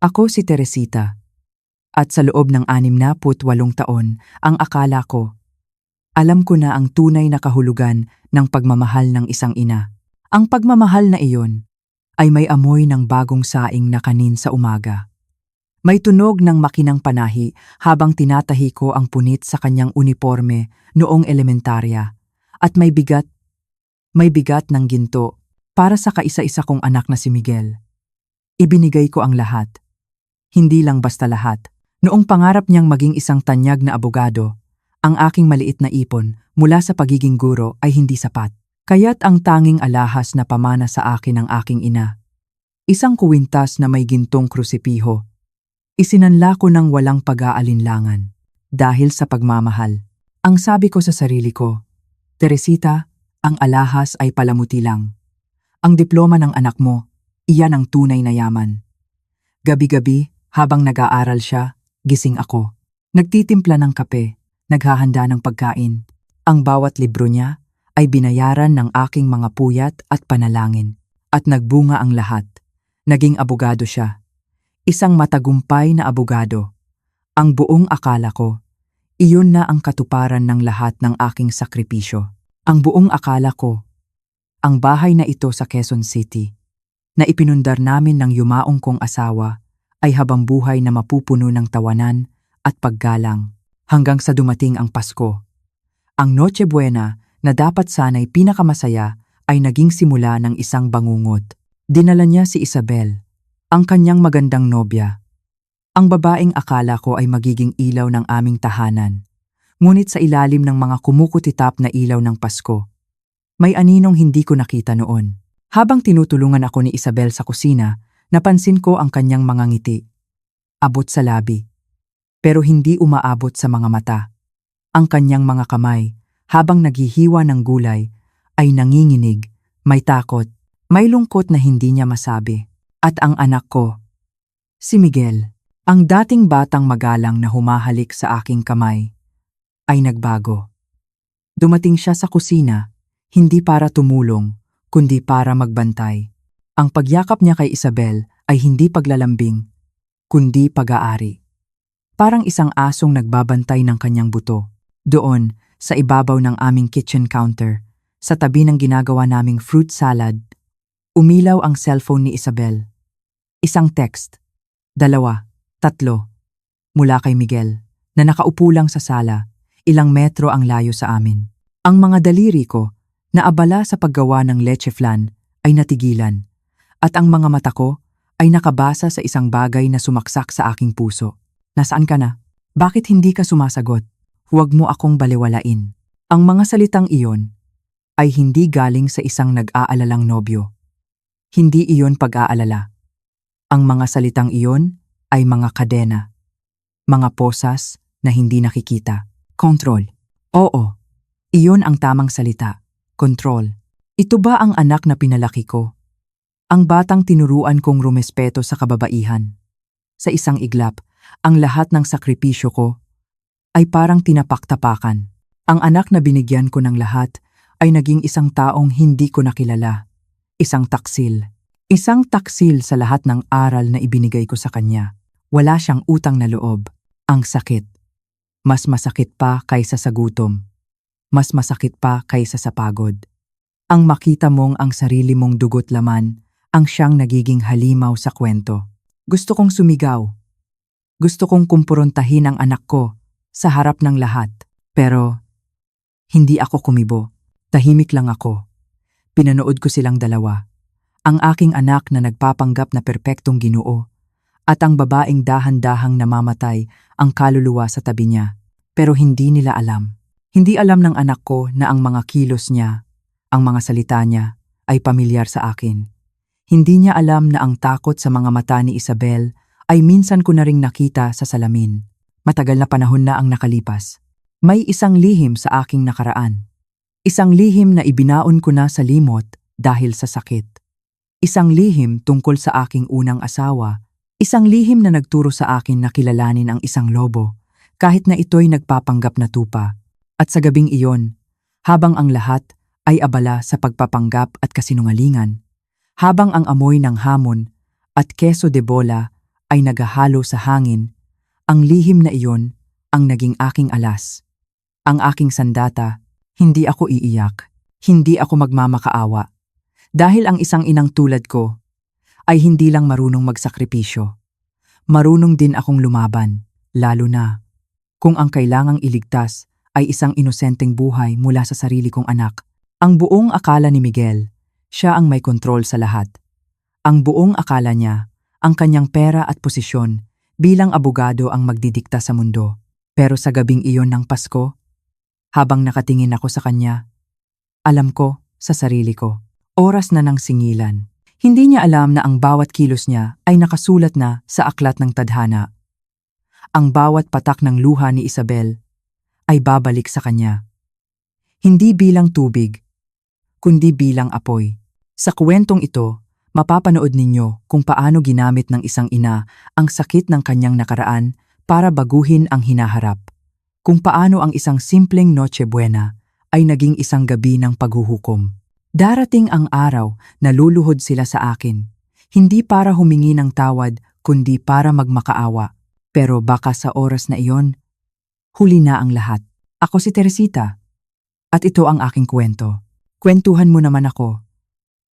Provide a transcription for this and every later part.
Ako si Teresita. At sa loob ng 68 taon, ang akala ko, alam ko na ang tunay na kahulugan ng pagmamahal ng isang ina. Ang pagmamahal na iyon ay may amoy ng bagong saing na kanin sa umaga. May tunog ng makinang panahi habang tinatahi ko ang punit sa kanyang uniforme noong elementarya. At may bigat ng ginto para sa kaisa-isa kong anak na si Miguel. Ibinigay ko ang lahat. Hindi lang basta lahat. Noong pangarap niyang maging isang tanyag na abogado, ang aking maliit na ipon mula sa pagiging guro ay hindi sapat. Kaya't ang tanging alahas na pamana sa akin ng aking ina, isang kuwintas na may gintong krusipiho. Isinanla ko ng walang pag-aalinlangan dahil sa pagmamahal. Ang sabi ko sa sarili ko, Teresita, ang alahas ay palamuti lang. Ang diploma ng anak mo, iyan ang tunay na yaman. Gabi-gabi, habang nag-aaral siya, gising ako. Nagtitimpla ng kape, naghahanda ng pagkain. Ang bawat libro niya ay binayaran ng aking mga puyat at panalangin. At nagbunga ang lahat. Naging abogado siya. Isang matagumpay na abogado. Ang buong akala ko, iyon na ang katuparan ng lahat ng aking sakripisyo. Ang buong akala ko, ang bahay na ito sa Quezon City, na ipinundar namin ng yumaong kong asawa, ay habang buhay na mapupuno ng tawanan at paggalang hanggang sa dumating ang Pasko. Ang Noche Buena na dapat sana'y pinakamasaya ay naging simula ng isang bangungot. Dinala niya si Isabel, ang kanyang magandang nobya. Ang babaeng akala ko ay magiging ilaw ng aming tahanan. Ngunit sa ilalim ng mga kumukutitap na ilaw ng Pasko, may aninong hindi ko nakita noon. Habang tinutulungan ako ni Isabel sa kusina, napansin ko ang kanyang mga ngiti. Abot sa labi. Pero hindi umaabot sa mga mata. Ang kanyang mga kamay, habang naghihiwa ng gulay, ay nanginginig, may takot, may lungkot na hindi niya masabi. At ang anak ko, si Miguel, ang dating batang magalang na humahalik sa aking kamay, ay nagbago. Dumating siya sa kusina, hindi para tumulong, kundi para magbantay. Ang pagyakap niya kay Isabel ay hindi paglalambing, kundi pag-aari. Parang isang asong nagbabantay ng kanyang buto. Doon, sa ibabaw ng aming kitchen counter, sa tabi ng ginagawa naming fruit salad, umilaw ang cellphone ni Isabel. Isang text, 2, 3, mula kay Miguel, na nakaupo lang sa sala, ilang metro ang layo sa amin. Ang mga daliri ko, na abala sa paggawa ng leche flan, ay natigilan. At ang mga mata ko ay nakabasa sa isang bagay na sumaksak sa aking puso. Nasaan ka na? Bakit hindi ka sumasagot? Huwag mo akong baliwalain. Ang mga salitang iyon ay hindi galing sa isang nag-aalalang nobyo. Hindi iyon pag-aalala. Ang mga salitang iyon ay mga kadena. Mga posas na hindi nakikita. Control. Oo, iyon ang tamang salita. Control. Ito ba ang anak na pinalaki ko? Ang batang tinuruan kong rumespeto sa kababaihan. Sa isang iglap, ang lahat ng sakripisyo ko ay parang tinapak-tapakan. Ang anak na binigyan ko ng lahat ay naging isang taong hindi ko nakilala. Isang taksil. Isang taksil sa lahat ng aral na ibinigay ko sa kanya. Wala siyang utang na loob. Ang sakit. Mas masakit pa kaysa sa gutom. Mas masakit pa kaysa sa pagod. Ang makita mong ang sarili mong dugot laman ang siyang nagiging halimaw sa kwento. Gusto kong sumigaw. Gusto kong kumprontahin ang anak ko sa harap ng lahat. Pero hindi ako kumibo. Tahimik lang ako. Pinanood ko silang dalawa. Ang aking anak na nagpapanggap na perpektong Ginoo at ang babaeng dahan-dahang namamatay ang kaluluwa sa tabi niya. Pero hindi nila alam. Hindi alam ng anak ko na ang mga kilos niya, ang mga salita niya ay pamilyar sa akin. Hindi niya alam na ang takot sa mga mata ni Isabel ay minsan ko na ring nakita sa salamin. Matagal na panahon na ang nakalipas. May isang lihim sa aking nakaraan. Isang lihim na ibinaon ko na sa limot dahil sa sakit. Isang lihim tungkol sa aking unang asawa. Isang lihim na nagturo sa akin na kilalanin ang isang lobo kahit na ito'y nagpapanggap na tupa. At sa gabing iyon, habang ang lahat ay abala sa pagpapanggap at kasinungalingan, habang ang amoy ng hamon at keso de bola ay naghahalo sa hangin. Ang lihim na iyon ang naging aking alas. Ang aking sandata, hindi ako iiyak, hindi ako magmamakaawa. Dahil ang isang inang tulad ko ay hindi lang marunong magsakripisyo. Marunong din akong lumaban, lalo na kung ang kailangang iligtas ay isang inosenteng buhay mula sa sarili kong anak. Ang buong akala ni Miguel, siya ang may kontrol sa lahat. Ang buong akala niya, ang kanyang pera at posisyon bilang abogado ang magdidikta sa mundo. Pero sa gabing iyon ng Pasko, habang nakatingin ako sa kanya, alam ko sa sarili ko, oras na ng singilan. Hindi niya alam na ang bawat kilos niya ay nakasulat na sa aklat ng tadhana. Ang bawat patak ng luha ni Isabel ay babalik sa kanya. Hindi bilang tubig, kundi bilang apoy. Sa kwentong ito, mapapanood ninyo kung paano ginamit ng isang ina ang sakit ng kanyang nakaraan para baguhin ang hinaharap. Kung paano ang isang simpleng Noche Buena ay naging isang gabi ng paghuhukom. Darating ang araw na luluhod sila sa akin, hindi para humingi ng tawad kundi para magmakaawa. Pero baka sa oras na iyon, huli na ang lahat. Ako si Teresita, at ito ang aking kwento. Kwentuhan mo naman ako.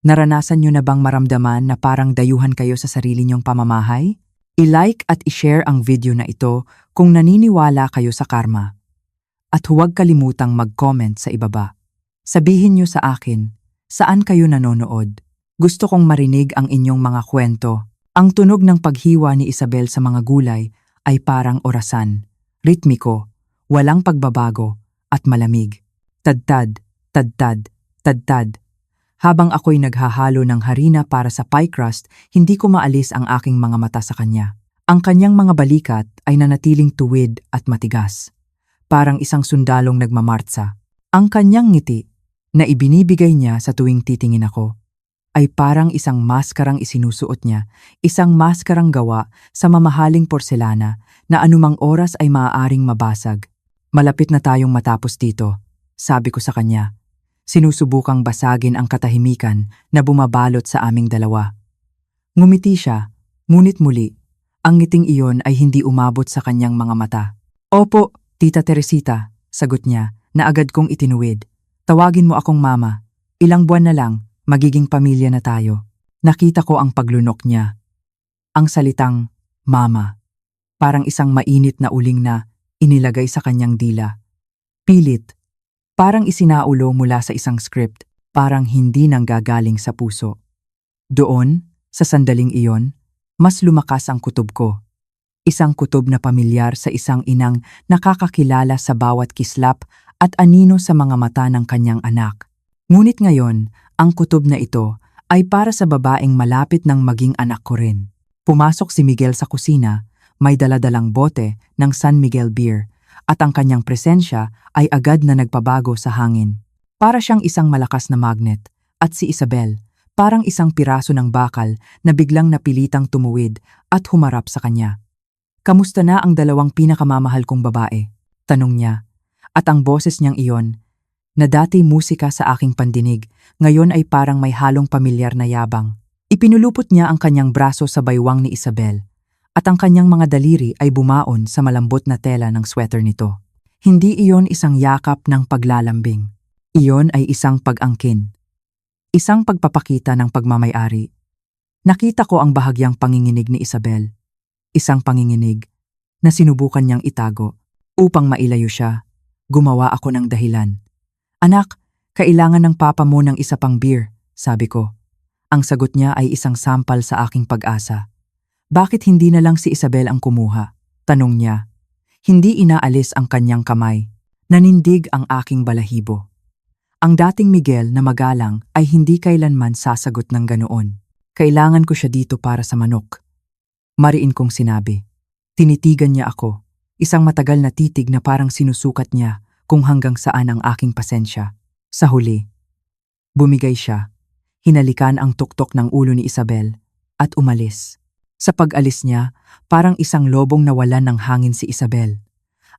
Naranasan nyo na bang maramdaman na parang dayuhan kayo sa sarili nyong pamamahay? I-like at i-share ang video na ito kung naniniwala kayo sa karma. At huwag kalimutang mag-comment sa ibaba. Sabihin nyo sa akin, saan kayo nanonood? Gusto kong marinig ang inyong mga kwento. Ang tunog ng paghiwa ni Isabel sa mga gulay ay parang orasan, ritmiko, walang pagbabago, at malamig. Tadtad, tadtad, tadtad. Habang ako'y naghahalo ng harina para sa pie crust, hindi ko maalis ang aking mga mata sa kanya. Ang kanyang mga balikat ay nanatiling tuwid at matigas. Parang isang sundalong nagmamartsa. Ang kanyang ngiti, na ibinibigay niya sa tuwing titingin ako, ay parang isang maskarang isinusuot niya, isang maskarang gawa sa mamahaling porselana na anumang oras ay maaaring mabasag. Malapit na tayong matapos dito, sabi ko sa kanya. Sinusubukang basagin ang katahimikan na bumabalot sa aming dalawa. Ngumiti siya, ngunit muli, ang ngiting iyon ay hindi umabot sa kanyang mga mata. Opo, Tita Teresita, sagot niya, na agad kong itinuwid. Tawagin mo akong mama. Ilang buwan na lang, magiging pamilya na tayo. Nakita ko ang paglunok niya. Ang salitang, mama, parang isang mainit na uling na inilagay sa kanyang dila. Pilit, parang isinaulo mula sa isang script, parang hindi nanggagaling sa puso. Doon, sa sandaling iyon, mas lumakas ang kutob ko. Isang kutob na pamilyar sa isang inang nakakakilala sa bawat kislap at anino sa mga mata ng kanyang anak. Ngunit ngayon, ang kutob na ito ay para sa babaeng malapit ng maging anak ko rin. Pumasok si Miguel sa kusina, may daladalang bote ng San Miguel beer, at ang kanyang presensya ay agad na nagpabago sa hangin. Para siyang isang malakas na magnet, at si Isabel, parang isang piraso ng bakal na biglang napilitang tumuwid at humarap sa kanya. Kamusta na ang dalawang pinakamamahal kong babae? Tanong niya. At ang boses niyang iyon, na dati musika sa aking pandinig, ngayon ay parang may halong pamilyar na yabang. Ipinulupot niya ang kanyang braso sa baywang ni Isabel, at ang kanyang mga daliri ay bumaon sa malambot na tela ng sweater nito. Hindi iyon isang yakap ng paglalambing. Iyon ay isang pag-angkin. Isang pagpapakita ng pagmamay-ari. Nakita ko ang bahagyang panginginig ni Isabel. Isang panginginig na sinubukan niyang itago. Upang mailayo siya, gumawa ako ng dahilan. Anak, kailangan ng papa mo ng isa pang beer, sabi ko. Ang sagot niya ay isang sampal sa aking pag-asa. Bakit hindi na lang si Isabel ang kumuha? Tanong niya. Hindi inaalis ang kanyang kamay. Nanindig ang aking balahibo. Ang dating Miguel na magalang ay hindi kailanman sasagot ng ganoon. Kailangan ko siya dito para sa manok. Mariin kong sinabi. Tinitigan niya ako. Isang matagal na titig na parang sinusukat niya kung hanggang saan ang aking pasensya. Sa huli, bumigay siya. Hinalikan ang tuktok ng ulo ni Isabel at umalis. Sa pag-alis niya, parang isang lobong nawalan ng hangin si Isabel.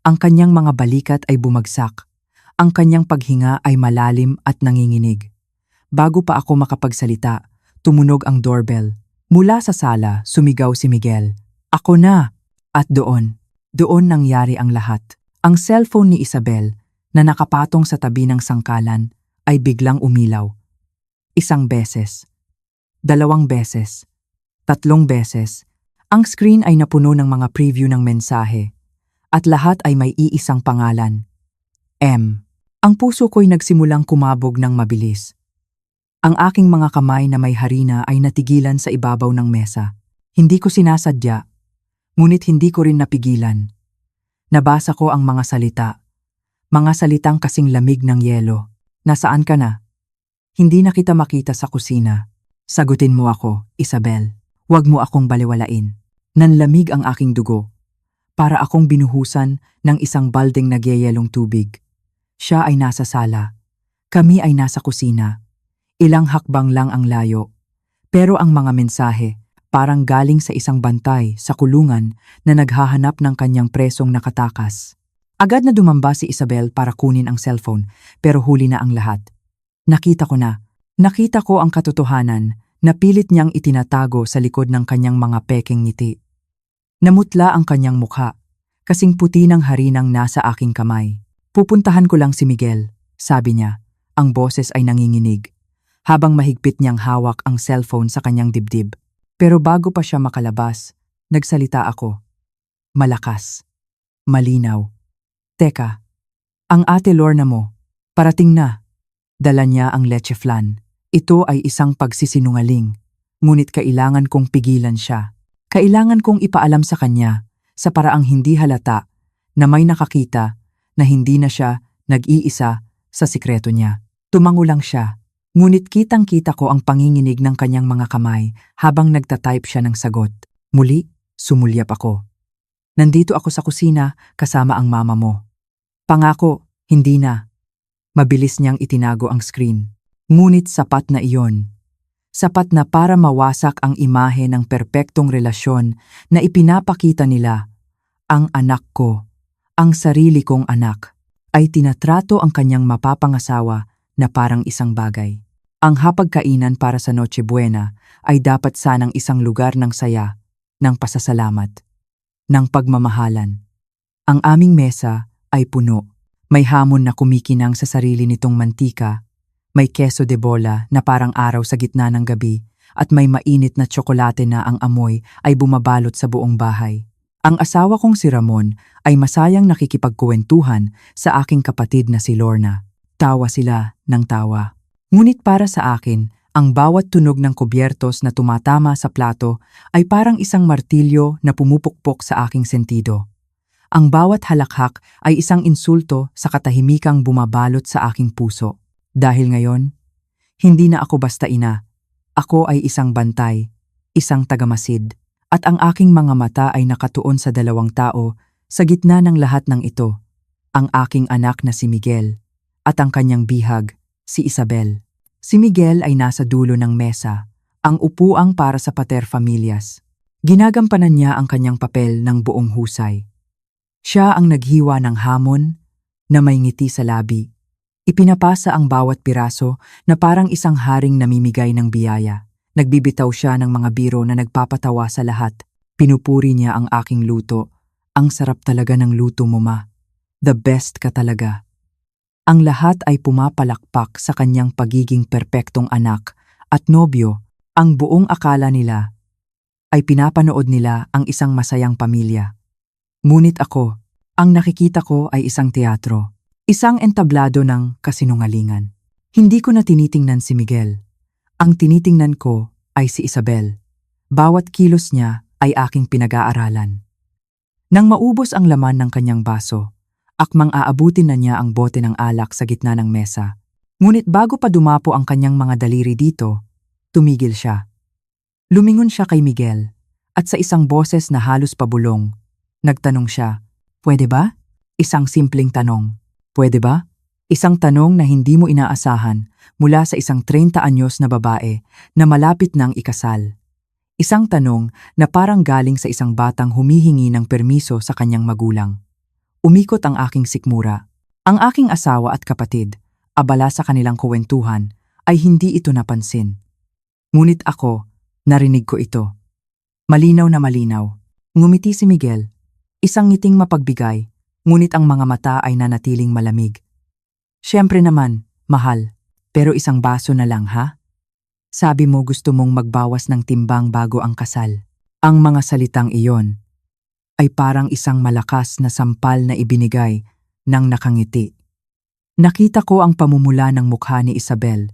Ang kanyang mga balikat ay bumagsak. Ang kanyang paghinga ay malalim at nanginginig. Bago pa ako makapagsalita, tumunog ang doorbell. Mula sa sala, sumigaw si Miguel. Ako na! At doon nangyari ang lahat. Ang cellphone ni Isabel na nakapatong sa tabi ng sangkalan ay biglang umilaw. Isang beses, 2 beses, 3 beses. Ang screen ay napuno ng mga preview ng mensahe at lahat ay may iisang pangalan. M. Ang puso ko'y nagsimulang kumabog ng mabilis. Ang aking mga kamay na may harina ay natigilan sa ibabaw ng mesa. Hindi ko sinasadya, ngunit hindi ko rin napigilan. Nabasa ko ang mga salita. Mga salitang kasing lamig ng yelo. Nasaan ka na? Hindi na kita makita sa kusina. Sagutin mo ako, Isabel. Huwag mo akong baliwalain. Nanlamig ang aking dugo. Para akong binuhusan ng isang baldeng nagyayelong tubig. Siya ay nasa sala. Kami ay nasa kusina. Ilang hakbang lang ang layo. Pero ang mga mensahe, parang galing sa isang bantay sa kulungan na naghahanap ng kanyang presong nakatakas. Agad na dumamba si Isabel para kunin ang cellphone, pero huli na ang lahat. Nakita ko na. Nakita ko ang katotohanan na pilit niyang itinatago sa likod ng kanyang mga pekeng ngiti. Namutla ang kanyang mukha, kasing puti ng harinang nasa aking kamay. Pupuntahan ko lang si Miguel, sabi niya. Ang boses ay nanginginig, habang mahigpit niyang hawak ang cellphone sa kanyang dibdib. Pero bago pa siya makalabas, nagsalita ako. Malakas. Malinaw. Teka, ang ate Lorna mo, parating na. Dala niya ang leche flan. Ito ay isang pagsisinungaling, ngunit kailangan kong pigilan siya. Kailangan kong ipaalam sa kanya, sa paraang hindi halata, na may nakakita, na hindi na siya nag-iisa sa sikreto niya. Tumango lang siya, ngunit kitang-kita ko ang panginginig ng kanyang mga kamay habang nagtatype siya ng sagot. Muli, sumulyap ako. Nandito ako sa kusina kasama ang mama mo. Pangako, hindi na. Mabilis niyang itinago ang screen. Ngunit sapat na iyon. Sapat na para mawasak ang imahe ng perpektong relasyon na ipinapakita nila. Ang anak ko, ang sarili kong anak, ay tinatrato ang kanyang mapapangasawa na parang isang bagay. Ang hapagkainan para sa Noche Buena ay dapat sanang isang lugar ng saya, ng pasasalamat, ng pagmamahalan. Ang aming mesa ay puno. May hamon na kumikinang sa sarili nitong mantika, may keso de bola na parang araw sa gitna ng gabi, at may mainit na tsokolate na ang amoy ay bumabalot sa buong bahay. Ang asawa kong si Ramon ay masayang nakikipagkuwentuhan sa aking kapatid na si Lorna. Tawa sila ng tawa. Ngunit para sa akin, ang bawat tunog ng kubyertos na tumatama sa plato ay parang isang martilyo na pumupukpok sa aking sentido. Ang bawat halakhak ay isang insulto sa katahimikang bumabalot sa aking puso. Dahil ngayon, hindi na ako basta ina. Ako ay isang bantay, isang tagamasid, at ang aking mga mata ay nakatuon sa 2 tao sa gitna ng lahat ng ito. Ang aking anak na si Miguel, at ang kanyang bihag, si Isabel. Si Miguel ay nasa dulo ng mesa, ang upuang para sa paterfamilias. Ginagampanan niya ang kanyang papel ng buong husay. Siya ang naghiwa ng hamon na may ngiti sa labi. Ipinapasa ang bawat piraso na parang isang haring namimigay ng biyaya. Nagbibitaw siya ng mga biro na nagpapatawa sa lahat. Pinupuri niya ang aking luto. Ang sarap talaga ng luto mo, ma. The best ka talaga. Ang lahat ay pumapalakpak sa kanyang pagiging perpektong anak at nobyo. Ang buong akala nila ay pinapanood nila ang isang masayang pamilya. Ngunit ako, ang nakikita ko ay isang teatro. Isang entablado ng kasinungalingan. Hindi ko na tinitingnan si Miguel. Ang tinitingnan ko ay si Isabel. Bawat kilos niya ay aking pinag-aaralan. Nang maubos ang laman ng kanyang baso, akmang aabutin na niya ang bote ng alak sa gitna ng mesa. Ngunit bago pa dumapo ang kanyang mga daliri dito, tumigil siya. Lumingon siya kay Miguel, at sa isang boses na halos pabulong, nagtanong siya, "Pwede ba?" Isang simpleng tanong. Pwede ba? Isang tanong na hindi mo inaasahan mula sa isang 30 anyos na babae na malapit ng ikasal. Isang tanong na parang galing sa isang batang humihingi ng permiso sa kanyang magulang. Umikot ang aking sikmura. Ang aking asawa at kapatid, abala sa kanilang kuwentuhan, ay hindi ito napansin. Ngunit ako, narinig ko ito. Malinaw na malinaw. Ngumiti si Miguel. Isang ngiting mapagbigay, ngunit ang mga mata ay nanatiling malamig. Siyempre naman, mahal. Pero isang baso na lang ha? Sabi mo gusto mong magbawas ng timbang bago ang kasal. Ang mga salitang iyon ay parang isang malakas na sampal na ibinigay ng nakangiti. Nakita ko ang pamumula ng mukha ni Isabel.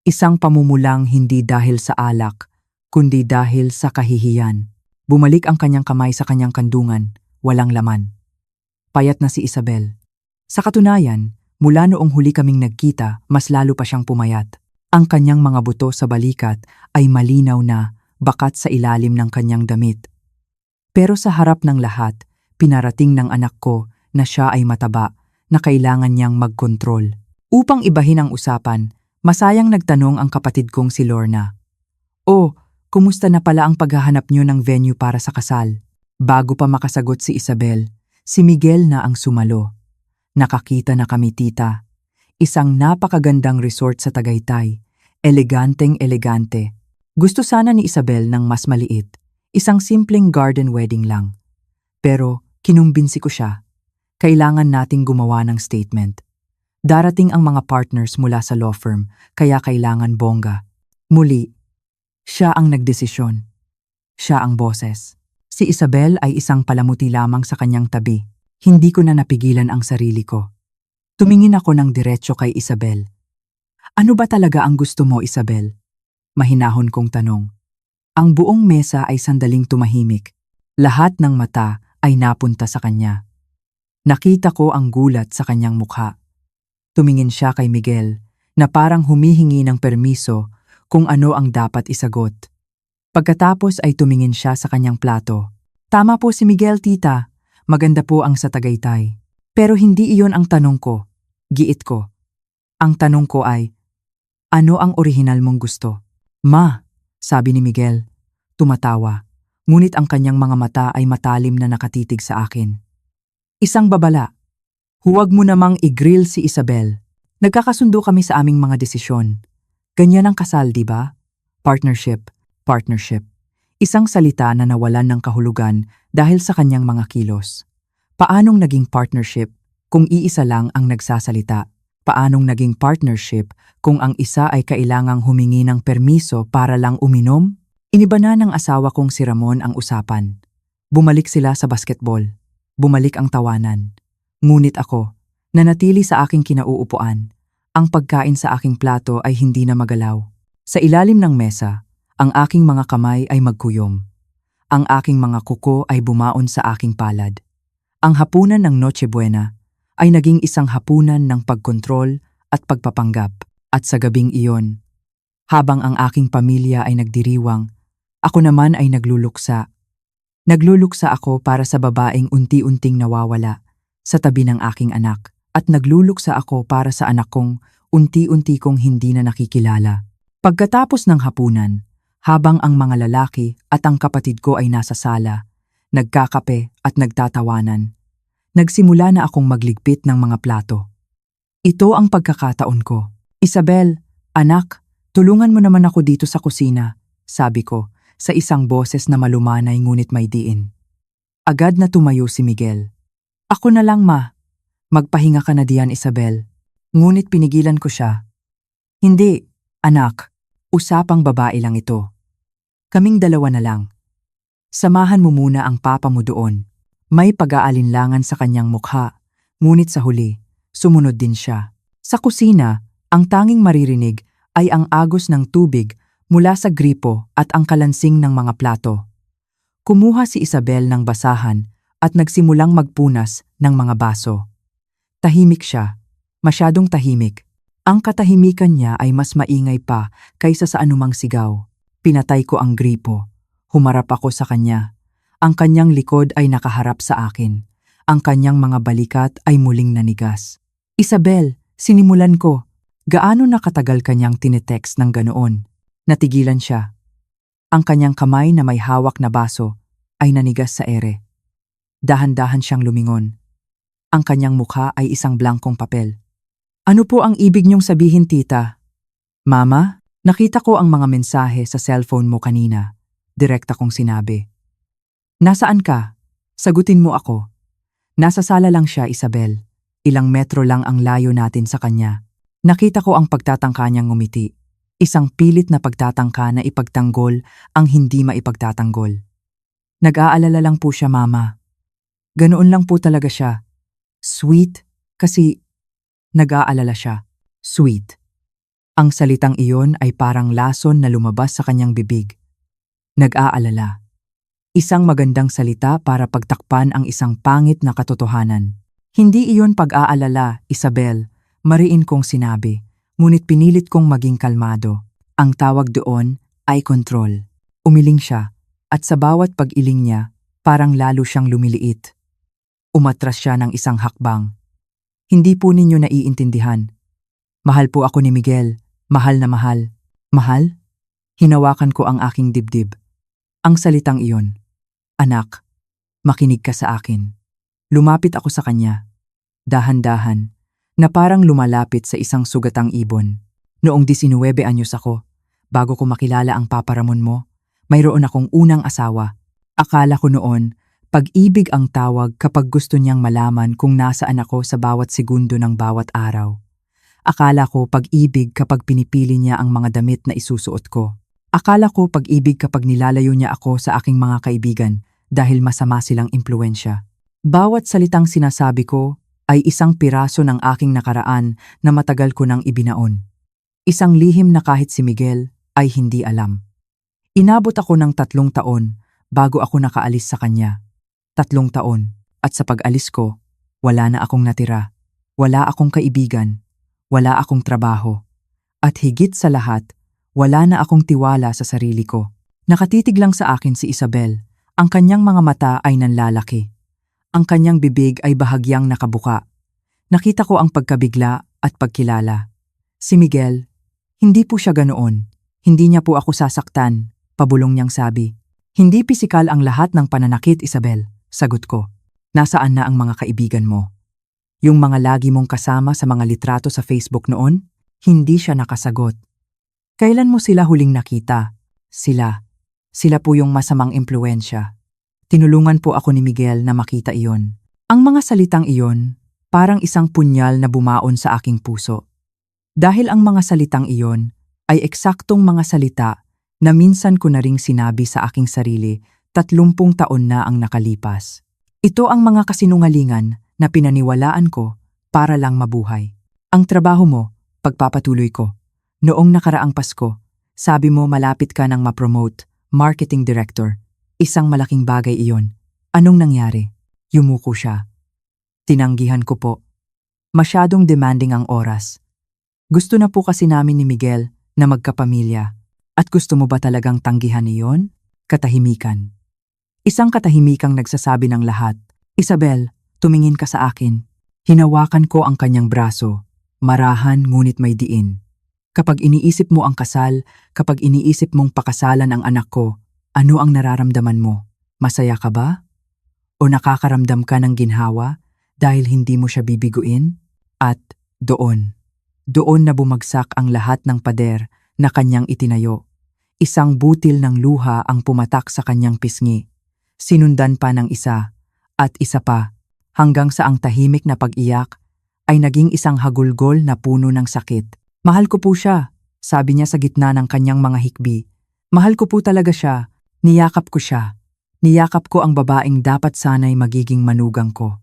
Isang pamumulang hindi dahil sa alak, kundi dahil sa kahihiyan. Bumalik ang kanyang kamay sa kanyang kandungan, walang laman. Payat na si Isabel. Sa katunayan, mula noong huli kaming nagkita, mas lalo pa siyang pumayat. Ang kanyang mga buto sa balikat ay malinaw na bakat sa ilalim ng kanyang damit. Pero sa harap ng lahat, pinarating ng anak ko na siya ay mataba, na kailangan niyang magkontrol. Upang ibahin ang usapan, masayang nagtanong ang kapatid kong si Lorna. "Oh, kumusta na pala ang paghahanap niyo ng venue para sa kasal?" Bago pa makasagot si Isabel, si Miguel na ang sumalo. "Nakakita na kami, tita. Isang napakagandang resort sa Tagaytay. Eleganteng-elegante. Gusto sana ni Isabel ng mas maliit. Isang simpleng garden wedding lang. Pero kinumbinsi ko siya. Kailangan nating gumawa ng statement. Darating ang mga partners mula sa law firm, kaya kailangan bongga." Muli, siya ang nagdesisyon. Siya ang boses. Si Isabel ay isang palamuti lamang sa kanyang tabi. Hindi ko na napigilan ang sarili ko. Tumingin ako ng diretso kay Isabel. "Ano ba talaga ang gusto mo, Isabel?" Mahinahon kong tanong. Ang buong mesa ay sandaling tumahimik. Lahat ng mata ay napunta sa kanya. Nakita ko ang gulat sa kanyang mukha. Tumingin siya kay Miguel na parang humihingi ng permiso kung ano ang dapat isagot. Pagkatapos ay tumingin siya sa kanyang plato. "Tama po si Miguel, tita. Maganda po ang sa Tagaytay. Pero hindi iyon ang tanong ko." Giit ko. "Ang tanong ko ay, ano ang orihinal mong gusto?" "Ma," sabi ni Miguel, tumatawa. Ngunit ang kanyang mga mata ay matalim na nakatitig sa akin. Isang babala. "Huwag mo namang i-grill si Isabel. Nagkakasundo kami sa aming mga desisyon. Ganyan ang kasal, di ba? Partnership, partnership." Isang salita na nawalan ng kahulugan dahil sa kanyang mga kilos. Paanong naging partnership kung iisa lang ang nagsasalita? Paanong naging partnership kung ang isa ay kailangang humingi ng permiso para lang uminom? Iniba na ng asawa kong si Ramon ang usapan. Bumalik sila sa basketball. Bumalik ang tawanan. Ngunit ako, nanatili sa aking kinauupuan. Ang pagkain sa aking plato ay hindi na magalaw. Sa ilalim ng mesa, ang aking mga kamay ay magkuyom. Ang aking mga kuko ay bumaon sa aking palad. Ang hapunan ng Noche Buena ay naging isang hapunan ng pagkontrol at pagpapanggap. At sa gabing iyon, habang ang aking pamilya ay nagdiriwang, ako naman ay nagluluksa. Nagluluksa ako para sa babaeng unti-unting nawawala sa tabi ng aking anak, at nagluluksa ako para sa anak kong unti-unti kong hindi na nakikilala. Pagkatapos ng hapunan, habang ang mga lalaki at ang kapatid ko ay nasa sala, nagkakape at nagtatawanan, nagsimula na akong magligpit ng mga plato. Ito ang pagkakataon ko. "Isabel, anak, tulungan mo naman ako dito sa kusina," sabi ko, sa isang boses na malumanay ngunit may diin. Agad na tumayo si Miguel. "Ako na lang, ma. Magpahinga ka na diyan, Isabel." Ngunit pinigilan ko siya. "Hindi, anak. Usapang babae lang ito. Kaming dalawa na lang. Samahan mo muna ang papa mo doon." May pag-aalinlangan sa kanyang mukha, ngunit sa huli, sumunod din siya. Sa kusina, ang tanging maririnig ay ang agos ng tubig mula sa gripo at ang kalansing ng mga plato. Kumuha si Isabel ng basahan at nagsimulang magpunas ng mga baso. Tahimik siya, masyadong tahimik. Ang katahimikan niya ay mas maingay pa kaysa sa anumang sigaw. Pinatay ko ang gripo. Humarap ako sa kanya. Ang kanyang likod ay nakaharap sa akin. Ang kanyang mga balikat ay muling nanigas. "Isabel, sinimulan ko." Gaano na katagal kanyang tinetext ng ganoon? Natigilan siya. Ang kanyang kamay na may hawak na baso ay nanigas sa ere. Dahan-dahan siyang lumingon. Ang kanyang mukha ay isang blankong papel. "Ano po ang ibig niyong sabihin, tita?" "Mama, nakita ko ang mga mensahe sa cellphone mo kanina," direkta kong sinabi. Nasaan ka? Sagutin mo ako. Nasa sala lang siya, Isabel. Ilang metro lang ang layo natin sa kanya. Nakita ko ang pagtatangka niyang ngumiti. Isang pilit na pagtatangka na ipagtanggol ang hindi maipagtatanggol. Nag-aalala lang po siya, Mama. Ganoon lang po talaga siya. Sweet, kasi nag-aalala siya. Sweet. Ang salitang iyon ay parang lason na lumabas sa kanyang bibig. Nag-aalala. Isang magandang salita para pagtakpan ang isang pangit na katotohanan. Hindi iyon pag-aalala, Isabel, mariin kong sinabi, ngunit pinilit kong maging kalmado. Ang tawag doon ay kontrol. Umiling siya, at sa bawat pag-iling niya, parang lalo siyang lumiliit. Umatras siya ng isang hakbang. Hindi po ninyo naiintindihan. Mahal po ako ni Miguel, mahal na mahal. Mahal? Hinawakan ko ang aking dibdib. Ang salitang iyon. Anak, makinig ka sa akin. Lumapit ako sa kanya. Dahan-dahan, na parang lumalapit sa isang sugatang ibon. Noong 19 anyos ako, bago ko makilala ang Papa Ramon mo, mayroon akong unang asawa. Akala ko noon, pag-ibig ang tawag kapag gusto niyang malaman kung nasaan ako sa bawat segundo ng bawat araw. Akala ko pag-ibig kapag pinipili niya ang mga damit na isusuot ko. Akala ko pag-ibig kapag nilalayo niya ako sa aking mga kaibigan dahil masama silang impluensya. Bawat salitang sinasabi ko ay isang piraso ng aking nakaraan na matagal ko nang ibinaon. Isang lihim na kahit si Miguel ay hindi alam. Inabot ako ng 3 taon bago ako nakaalis sa kanya. 3 taon, at sa pag-alis ko, wala na akong natira. Wala akong kaibigan. Wala akong trabaho. At higit sa lahat, wala na akong tiwala sa sarili ko. Nakatitig lang sa akin si Isabel. Ang kanyang mga mata ay nanlalaki. Ang kanyang bibig ay bahagyang nakabuka. Nakita ko ang pagkabigla at pagkilala. Si Miguel, hindi po siya ganoon. Hindi niya po ako sasaktan, pabulong niyang sabi. Hindi pisikal ang lahat ng pananakit, Isabel, sagot ko. Nasaan na ang mga kaibigan mo? Yung mga lagi mong kasama sa mga litrato sa Facebook noon? Hindi siya nakasagot. Kailan mo sila huling nakita? Sila po yung masamang impluensya. Tinulungan po ako ni Miguel na makita iyon. Ang mga salitang iyon, parang isang punyal na bumaon sa aking puso. Dahil ang mga salitang iyon ay eksaktong mga salita na minsan ko na ring sinabi sa aking sarili 30 taon na ang nakalipas. Ito ang mga kasinungalingan na pinaniwalaan ko para lang mabuhay. Ang trabaho mo, pagpapatuloy ko. Noong nakaraang Pasko, sabi mo malapit ka nang ma-promote, marketing director. Isang malaking bagay iyon. Anong nangyari? Yumuko siya. Tinanggihan ko po. Masyadong demanding ang oras. Gusto na po kasi namin ni Miguel na magkapamilya. At gusto mo ba talagang tanggihan iyon? Katahimikan. Isang katahimikang nagsasabi ng lahat. Isabel, tumingin ka sa akin. Hinawakan ko ang kanyang braso. Marahan ngunit may diin. Kapag iniisip mo ang kasal, kapag iniisip mong pakasalan ang anak ko, ano ang nararamdaman mo? Masaya ka ba? O nakakaramdam ka ng ginhawa dahil hindi mo siya bibiguin? At doon na bumagsak ang lahat ng pader na kanyang itinayo. Isang butil ng luha ang pumatak sa kanyang pisngi. Sinundan pa ng isa, at isa pa, hanggang sa ang tahimik na pag-iyak ay naging isang hagulgol na puno ng sakit. Mahal ko po siya, sabi niya sa gitna ng kanyang mga hikbi. Mahal ko po talaga siya, niyakap ko siya. Niyakap ko ang babaeng dapat sana'y magiging manugang ko.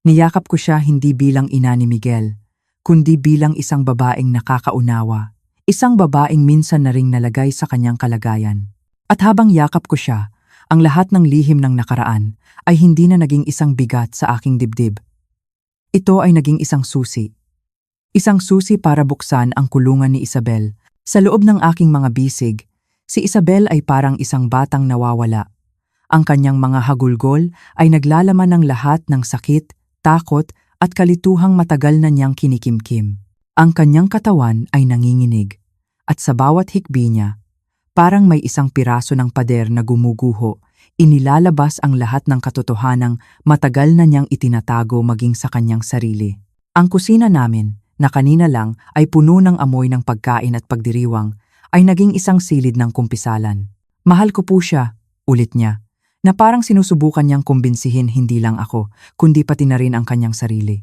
Niyakap ko siya hindi bilang ina ni Miguel, kundi bilang isang babaeng nakakaunawa. Isang babaeng minsan na ring nalagay sa kanyang kalagayan. At habang yakap ko siya, ang lahat ng lihim ng nakaraan ay hindi na naging isang bigat sa aking dibdib. Ito ay naging isang susi. Isang susi para buksan ang kulungan ni Isabel. Sa loob ng aking mga bisig, si Isabel ay parang isang batang nawawala. Ang kanyang mga hagulgol ay naglalaman ng lahat ng sakit, takot at kalituhang matagal na niyang kinikimkim. Ang kanyang katawan ay nanginginig. At sa bawat hikbi niya, parang may isang piraso ng pader na gumuguho, inilalabas ang lahat ng katotohanang matagal na niyang itinatago maging sa kanyang sarili. Ang kusina namin, na kanina lang ay puno ng amoy ng pagkain at pagdiriwang, ay naging isang silid ng kumpisalan. Mahal ko po siya, ulit niya. na parang sinusubukan niyang kumbinsihin hindi lang ako, kundi pati na rin ang kanyang sarili.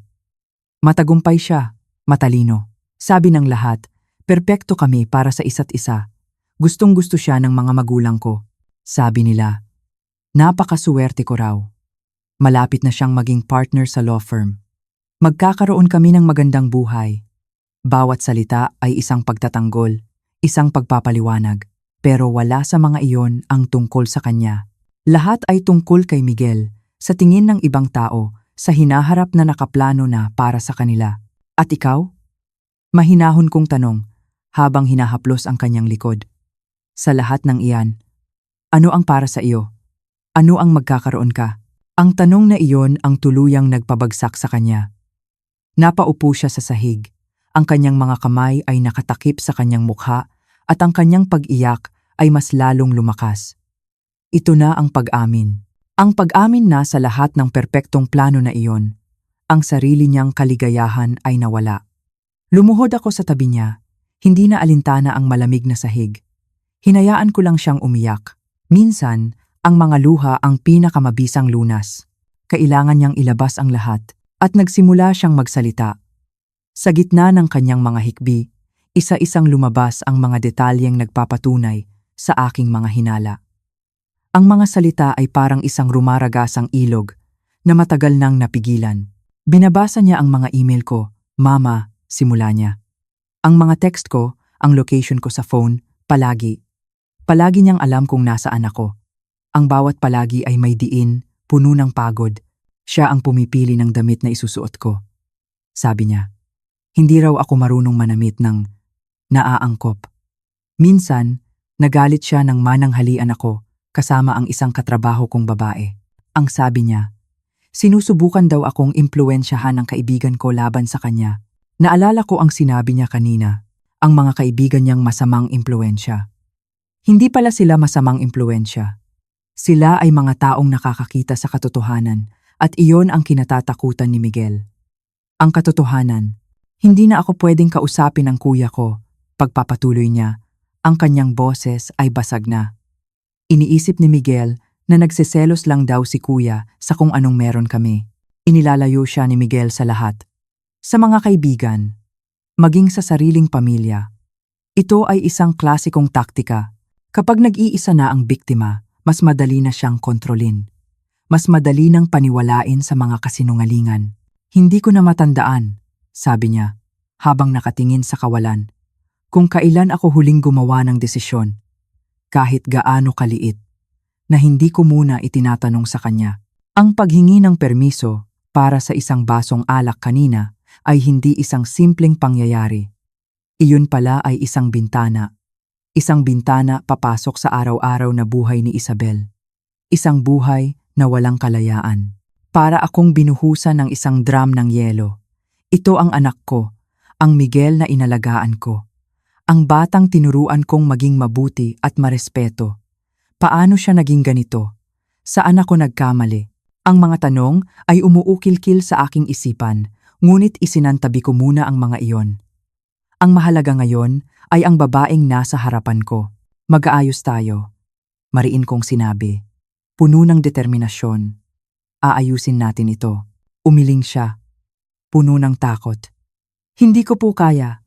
Matagumpay siya, matalino. Sabi ng lahat, perpekto kami para sa isa't isa. Gustong-gusto siya ng mga magulang ko. Sabi nila, napakasuwerte ko raw. Malapit na siyang maging partner sa law firm. Magkakaroon kami ng magandang buhay. Bawat salita ay isang pagtatanggol, isang pagpapaliwanag. Pero wala sa mga iyon ang tungkol sa kanya. Lahat ay tungkol kay Miguel, sa tingin ng ibang tao, sa hinaharap na nakaplano na para sa kanila. At ikaw? Mahinahon kong tanong, habang hinahaplos ang kanyang likod. Sa lahat ng iyan, ano ang para sa iyo? Ano ang magkakaroon ka? Ang tanong na iyon ang tuluyang nagpabagsak sa kanya. Napaupo siya sa sahig. Ang kanyang mga kamay ay nakatakip sa kanyang mukha at ang kanyang pag-iyak ay mas lalong lumakas. Ito na ang pag-amin. Ang pag-amin na sa lahat ng perpektong plano na iyon, ang sarili niyang kaligayahan ay nawala. Lumuhod ako sa tabi niya, hindi na alintana ang malamig na sahig. Hinayaan ko lang siyang umiyak. Minsan, ang mga luha ang pinakamabisang lunas. Kailangan niyang ilabas ang lahat at nagsimula siyang magsalita. Sa gitna ng kanyang mga hikbi, isa-isang lumabas ang mga detalyeng nagpapatunay sa aking mga hinala. Ang mga salita ay parang isang rumaragasang ilog na matagal nang napigilan. Binabasa niya ang mga email ko, "Mama," simula niya. Ang mga text ko, ang location ko sa phone, palagi. Palagi niyang alam kung nasaan ako. Ang bawat palagi ay may diin, puno ng pagod. Siya ang pumipili ng damit na isusuot ko. Sabi niya, hindi raw ako marunong manamit ng naaangkop. Minsan, nagalit siya nang mananghalian ako kasama ang isang katrabaho kong babae. Ang sabi niya, sinusubukan daw akong impluwensyahan ng kaibigan ko laban sa kanya. Naalala ko ang sinabi niya kanina, ang mga kaibigan niyang masamang impluwensya. Hindi pala sila masamang impluwensya. Sila ay mga taong nakakakita sa katotohanan at iyon ang kinatatakutan ni Miguel. Ang katotohanan, hindi na ako pwedeng kausapin ang kuya ko. Pagpapatuloy niya, ang kanyang boses ay basag na. Iniisip ni Miguel na nagseselos lang daw si kuya sa kung anong meron kami. Inilalayo siya ni Miguel sa lahat. Sa mga kaibigan, maging sa sariling pamilya. Ito ay isang klasikong taktika. Kapag nag-iisa na ang biktima, mas madali na siyang kontrolin. Mas madali nang paniwalain sa mga kasinungalingan. Hindi ko na matandaan, sabi niya, habang nakatingin sa kawalan. Kung kailan ako huling gumawa ng desisyon, kahit gaano kaliit, na hindi ko muna itinatanong sa kanya. Ang paghingi ng permiso para sa isang basong alak kanina ay hindi isang simpleng pangyayari. Iyon pala ay isang bintana. Isang bintana papasok sa araw-araw na buhay ni Isabel. Isang buhay na walang kalayaan. Para akong binuhusan ng isang drum ng yelo. Ito ang anak ko, ang Miguel na inalagaan ko. Ang batang tinuruan kong maging mabuti at marespeto. Paano siya naging ganito? Saan ako nagkamali? Ang mga tanong ay umuukil-kil sa aking isipan, ngunit isinantabi ko muna ang mga iyon. Ang mahalaga ngayon ay ang babaeng nasa harapan ko. Mag-aayos tayo. Mariin kong sinabi. Puno ng determinasyon. Aayusin natin ito. Umiling siya. Puno ng takot. Hindi ko po kaya.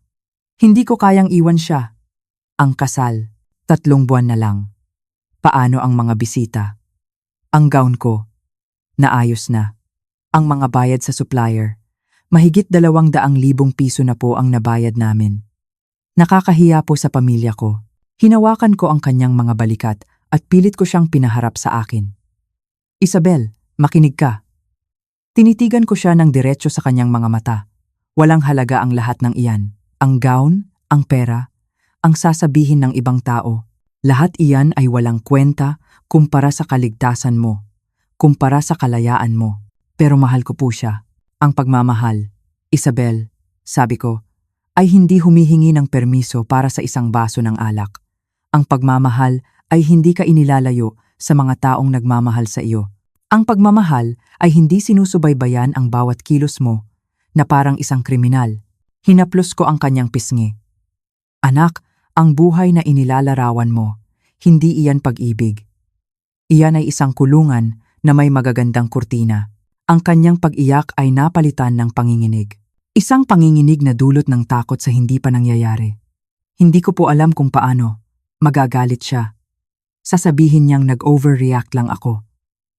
Hindi ko kayang iwan siya. Ang kasal, 3 buwan na lang. Paano ang mga bisita? Ang gown ko, naayos na. Ang mga bayad sa supplier, mahigit 200,000 piso na po ang nabayad namin. Nakakahiya po sa pamilya ko. Hinawakan ko ang kanyang mga balikat at pilit ko siyang pinaharap sa akin. Isabel, makinig ka. Tinitigan ko siya ng diretso sa kanyang mga mata. Walang halaga ang lahat ng iyan. Ang gown, ang pera, ang sasabihin ng ibang tao. Lahat iyan ay walang kwenta kumpara sa kaligtasan mo, kumpara sa kalayaan mo. Pero mahal ko po siya. Ang pagmamahal, Isabel, sabi ko, ay hindi humihingi ng permiso para sa isang baso ng alak. Ang pagmamahal ay hindi ka inilalayo sa mga taong nagmamahal sa iyo. Ang pagmamahal ay hindi sinusubaybayan ang bawat kilos mo na parang isang kriminal. Hinaplos ko ang kanyang pisngi. Anak, ang buhay na inilalarawan mo, hindi iyan pag-ibig. Iyan ay isang kulungan na may magagandang kurtina. Ang kanyang pag-iyak ay napalitan ng panginginig. Isang panginginig na dulot ng takot sa hindi pa nangyayari. Hindi ko po alam kung paano. Magagalit siya. Sasabihin niyang nag-overreact lang ako.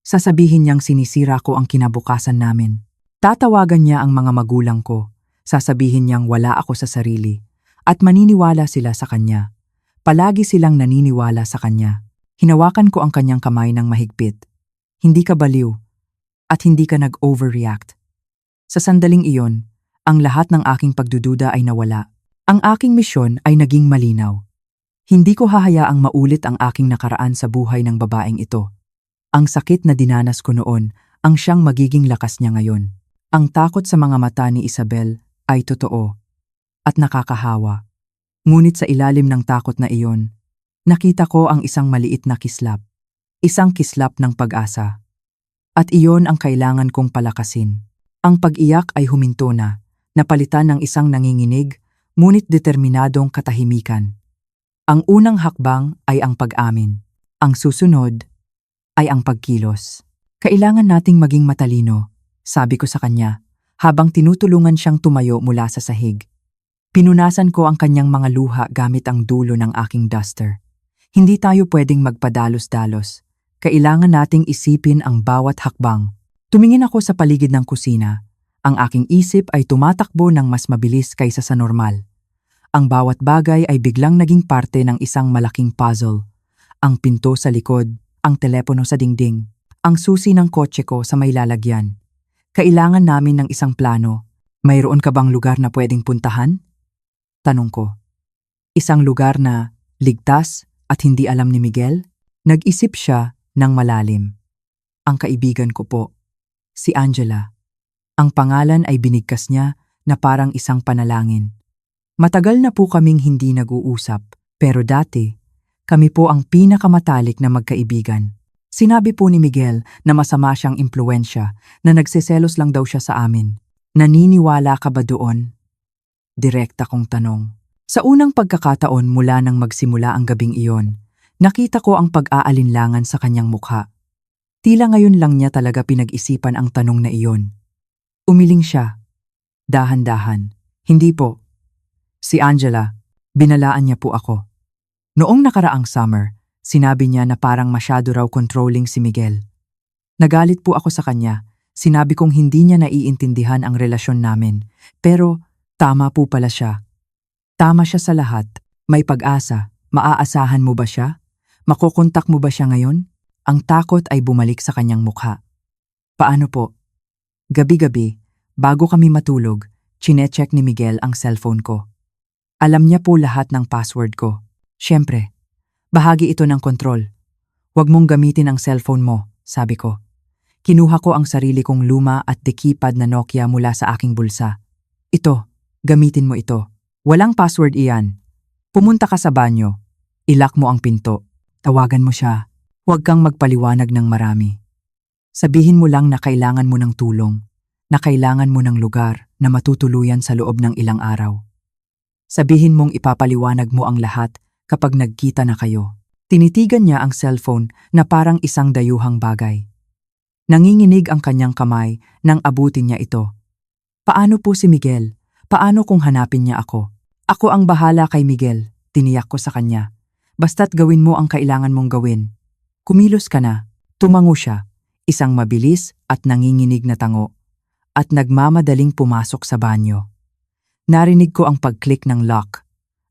Sasabihin niyang sinisira ko ang kinabukasan namin. Tatawagan niya ang mga magulang ko. Sasabihin niyang wala ako sa sarili. At maniniwala sila sa kanya. Palagi silang naniniwala sa kanya. Hinawakan ko ang kanyang kamay ng mahigpit. Hindi ka baliw. At hindi ka nag-overreact. Sa sandaling iyon, ang lahat ng aking pagdududa ay nawala. Ang aking misyon ay naging malinaw. Hindi ko hahayaang maulit ang aking nakaraan sa buhay ng babaeng ito. Ang sakit na dinanas ko noon ang siyang magiging lakas niya ngayon. Ang takot sa mga mata ni Isabel ay totoo at nakakahawa. Ngunit sa ilalim ng takot na iyon, nakita ko ang isang maliit na kislap. Isang kislap ng pag-asa. At iyon ang kailangan kong palakasin. Ang pag-iyak ay huminto na, napalitan ng isang nanginginig, ngunit determinadong katahimikan. Ang unang hakbang ay ang pag-amin. Ang susunod ay ang pagkilos. Kailangan nating maging matalino, sabi ko sa kanya, habang tinutulungan siyang tumayo mula sa sahig. Pinunasan ko ang kanyang mga luha gamit ang dulo ng aking duster. Hindi tayo pwedeng magpadalos-dalos. Kailangan nating isipin ang bawat hakbang. Tumingin ako sa paligid ng kusina. Ang aking isip ay tumatakbo ng mas mabilis kaysa sa normal. Ang bawat bagay ay biglang naging parte ng isang malaking puzzle. Ang pinto sa likod, ang telepono sa dingding, ang susi ng kotse ko sa may lalagyan. Kailangan namin ng isang plano. Mayroon ka bang lugar na pwedeng puntahan? Tanong ko. Isang lugar na ligtas at hindi alam ni Miguel? Nag-isip siya ng malalim. Ang kaibigan ko po, si Angela. Ang pangalan ay binigkas niya na parang isang panalangin. Matagal na po kaming hindi nag-uusap, pero dati, kami po ang pinakamatalik na magkaibigan. Sinabi po ni Miguel na masama siyang impluwensya, na nagseselos lang daw siya sa amin. Naniniwala ka ba doon? Direkta kong tanong. Sa unang pagkakataon mula nang magsimula ang gabing iyon, nakita ko ang pag-aalinlangan sa kanyang mukha. Tila ngayon lang niya talaga pinag-isipan ang tanong na iyon. Umiling siya. Dahan-dahan. Hindi po. Si Angela, binalaan niya po ako. Noong nakaraang summer, sinabi niya na parang masyado raw controlling si Miguel. Nagalit po ako sa kanya. Sinabi kong hindi niya naiintindihan ang relasyon namin. Pero tama po pala siya. Tama siya sa lahat. May pag-asa. Maaasahan mo ba siya? Makukontak mo ba siya ngayon? Ang takot ay bumalik sa kanyang mukha. Paano po? Gabi-gabi, bago kami matulog, chinecheck ni Miguel ang cellphone ko. Alam niya po lahat ng password ko. Siyempre, bahagi ito ng kontrol. Huwag mong gamitin ang cellphone mo, sabi ko. Kinuha ko ang sarili kong luma at dekipad na Nokia mula sa aking bulsa. Ito, gamitin mo ito. Walang password iyan. Pumunta ka sa banyo. Ilock mo ang pinto. Tawagan mo siya. Huwag kang magpaliwanag ng marami. Sabihin mo lang na kailangan mo ng tulong, na kailangan mo ng lugar na matutuluyan sa loob ng ilang araw. Sabihin mong ipapaliwanag mo ang lahat kapag nagkita na kayo. Tinitigan niya ang cellphone na parang isang dayuhang bagay. Nanginginig ang kanyang kamay nang abutin niya ito. Paano po si Miguel? Paano kung hanapin niya ako? Ako ang bahala kay Miguel, tiniyak ko sa kanya. Basta't gawin mo ang kailangan mong gawin. Kumilos ka na. Tumango siya, isang mabilis at nanginginig na tango, at nagmamadaling pumasok sa banyo. Narinig ko ang pag-click ng lock.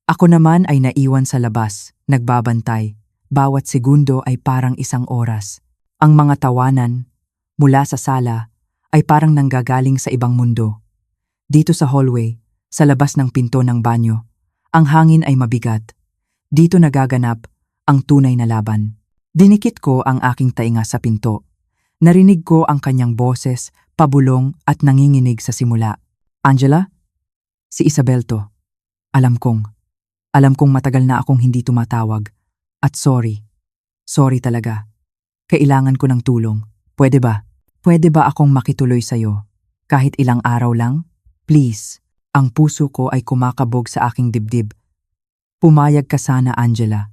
Ako naman ay naiwan sa labas, nagbabantay. Bawat segundo ay parang isang oras. Ang mga tawanan, mula sa sala, ay parang nanggagaling sa ibang mundo. Dito sa hallway, sa labas ng pinto ng banyo, ang hangin ay mabigat. Dito nagaganap ang tunay na laban. Dinikit ko ang aking tainga sa pinto. Narinig ko ang kanyang boses, pabulong at nanginginig sa simula. Angela? Si Isabel to. Alam kong matagal na akong hindi tumatawag. At sorry. Sorry talaga. Kailangan ko ng tulong. Pwede ba? Pwede ba akong makituloy sa'yo? Kahit ilang araw lang? Please. Ang puso ko ay kumakabog sa aking dibdib. Pumayag ka sana, Angela.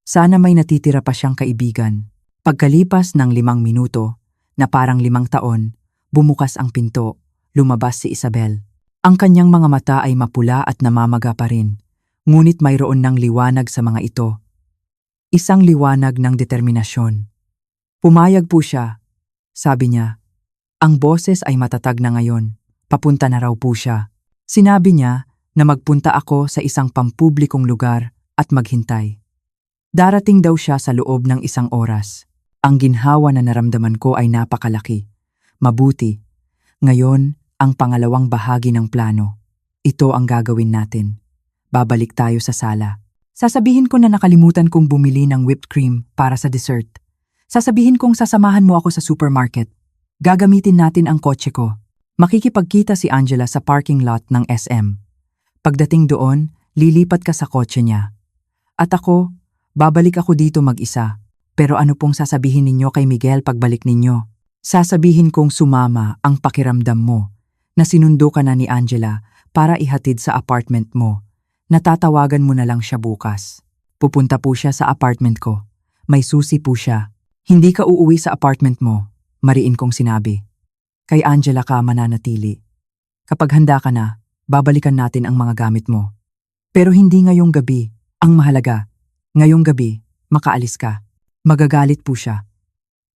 Sana may natitira pa siyang kaibigan. Pagkalipas ng 5 minuto, na parang 5 taon, bumukas ang pinto, lumabas si Isabel. Ang kanyang mga mata ay mapula at namamaga pa rin, ngunit mayroon ng liwanag sa mga ito. Isang liwanag ng determinasyon. Pumayag po siya, sabi niya. Ang boses ay matatag na ngayon, papunta na raw po siya. Sinabi niya na magpunta ako sa isang pampublikong lugar at maghintay. Darating daw siya sa loob ng 1 oras. Ang ginhawa na naramdaman ko ay napakalaki. Mabuti. Ngayon, ang pangalawang bahagi ng plano. Ito ang gagawin natin. Babalik tayo sa sala. Sasabihin ko na nakalimutan kong bumili ng whipped cream para sa dessert. Sasabihin kong sasamahan mo ako sa supermarket. Gagamitin natin ang kotse ko. Makikipagkita si Angela sa parking lot ng SM. Pagdating doon, lilipat ka sa kotse niya. At ako, babalik ako dito mag-isa. Pero ano pong sasabihin ninyo kay Miguel pagbalik ninyo? Sasabihin kong sumama ang pakiramdam mo na sinundo ka na ni Angela para ihatid sa apartment mo. Natatawagan mo na lang siya bukas. Pupunta po siya sa apartment ko. May susi po siya. Hindi ka uuwi sa apartment mo, mariin kong sinabi. Kay Angela ka mananatili. Kapag handa ka na, babalikan natin ang mga gamit mo. Pero hindi ngayong gabi. Ang mahalaga, ngayong gabi, makaalis ka. Magagalit po siya.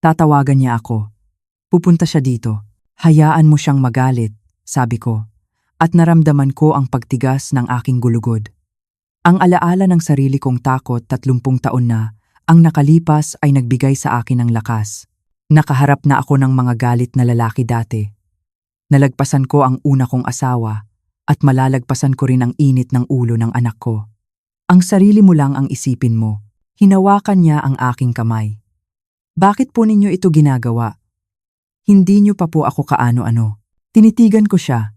Tatawagan niya ako. Pupunta siya dito. Hayaan mo siyang magalit, sabi ko. At naramdaman ko ang pagtigas ng aking gulugod. Ang alaala ng sarili kong takot 30 taon na, ang nakalipas ay nagbigay sa akin ng lakas. Nakaharap na ako ng mga galit na lalaki dati. Nalagpasan ko ang una kong asawa at malalagpasan ko rin ang init ng ulo ng anak ko. Ang sarili mo lang ang isipin mo. Hinawakan niya ang aking kamay. Bakit po ninyo ito ginagawa? Hindi niyo pa po ako kaano-ano. Tinitigan ko siya.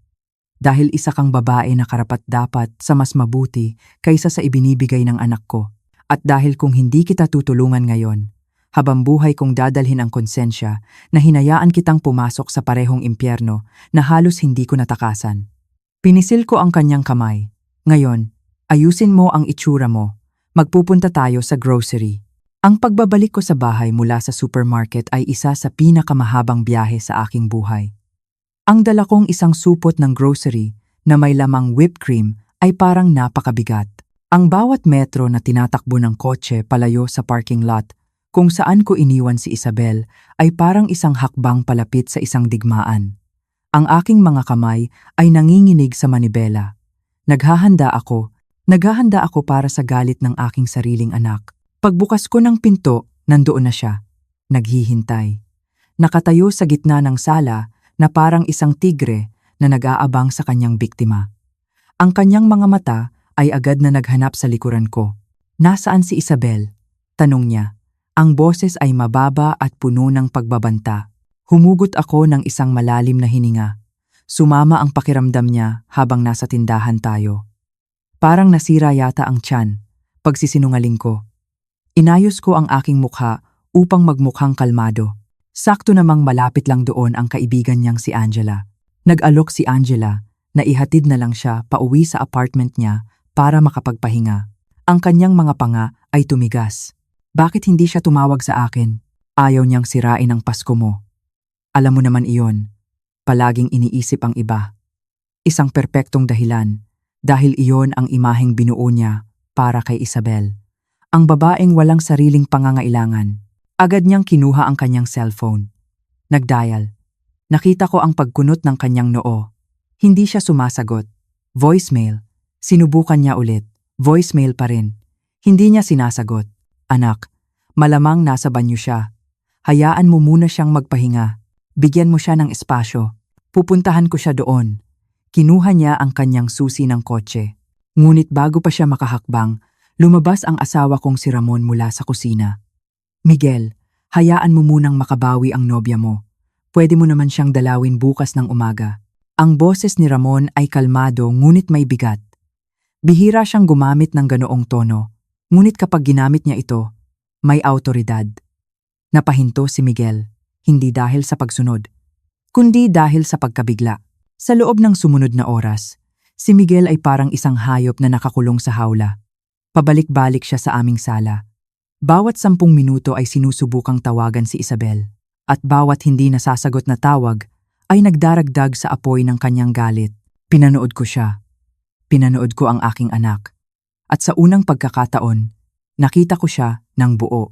Dahil isa kang babae na karapat-dapat sa mas mabuti kaysa sa ibinibigay ng anak ko. At dahil kung hindi kita tutulungan ngayon, habang buhay kong dadalhin ang konsensya na hinayaan kitang pumasok sa parehong impyerno na halos hindi ko natakasan. Pinisil ko ang kanyang kamay. Ngayon, ayusin mo ang itsura mo. Magpupunta tayo sa grocery. Ang pagbabalik ko sa bahay mula sa supermarket ay isa sa pinakamahabang biyahe sa aking buhay. Ang dala kong isang supot ng grocery na may lamang whipped cream ay parang napakabigat. Ang bawat metro na tinatakbo ng kotse palayo sa parking lot kung saan ko iniwan si Isabel ay parang isang hakbang palapit sa isang digmaan. Ang aking mga kamay ay nanginginig sa manibela. Naghahanda ako para sa galit ng aking sariling anak. Pagbukas ko ng pinto, nandoon na siya. Naghihintay. Nakatayo sa gitna ng sala na parang isang tigre na nag-aabang sa kanyang biktima. Ang kanyang mga mata ay agad na naghanap sa likuran ko. Nasaan si Isabel? Tanong niya. Ang boses ay mababa at puno ng pagbabanta. Humugot ako ng isang malalim na hininga. Sumama ang pakiramdam niya habang nasa tindahan tayo. Parang nasira yata ang tiyan. Pagsisinungaling ko. Inayos ko ang aking mukha upang magmukhang kalmado. Sakto namang malapit lang doon ang kaibigan niyang si Angela. Nag-alok si Angela na ihatid na lang siya pauwi sa apartment niya para makapagpahinga. Ang kanyang mga panga ay tumigas. Bakit hindi siya tumawag sa akin? Ayaw niyang sirain ang Pasko mo. Alam mo naman iyon. Palaging iniisip ang iba. Isang perpektong dahilan dahil iyon ang imaheng binuo niya para kay Isabel. Ang babaeng walang sariling pangangailangan. Agad niyang kinuha ang kanyang cellphone. Nagdial. Nakita ko ang pagkunot ng kanyang noo. Hindi siya sumasagot. Voicemail. Sinubukan niya ulit. Voicemail pa rin. Hindi niya sinasagot. Anak, malamang nasa banyo siya. Hayaan mo muna siyang magpahinga. Bigyan mo siya ng espasyo. Pupuntahan ko siya doon. Kinuha niya ang kanyang susi ng kotse. Ngunit bago pa siya makahakbang, lumabas ang asawa kong si Ramon mula sa kusina. Miguel, hayaan mo munang makabawi ang nobya mo. Pwede mo naman siyang dalawin bukas ng umaga. Ang boses ni Ramon ay kalmado ngunit may bigat. Bihira siyang gumamit ng ganoong tono, ngunit kapag ginamit niya ito, may awtoridad. Napahinto si Miguel, hindi dahil sa pagsunod, kundi dahil sa pagkabigla. Sa loob ng sumunod na oras, si Miguel ay parang isang hayop na nakakulong sa hawla. Pabalik-balik siya sa aming sala. Bawat 10 minuto ay sinusubukang tawagan si Isabel. At bawat hindi nasasagot na tawag ay nagdaragdag sa apoy ng kanyang galit. Pinanood ko siya. Pinanood ko ang aking anak. At sa unang pagkakataon, nakita ko siya ng buo.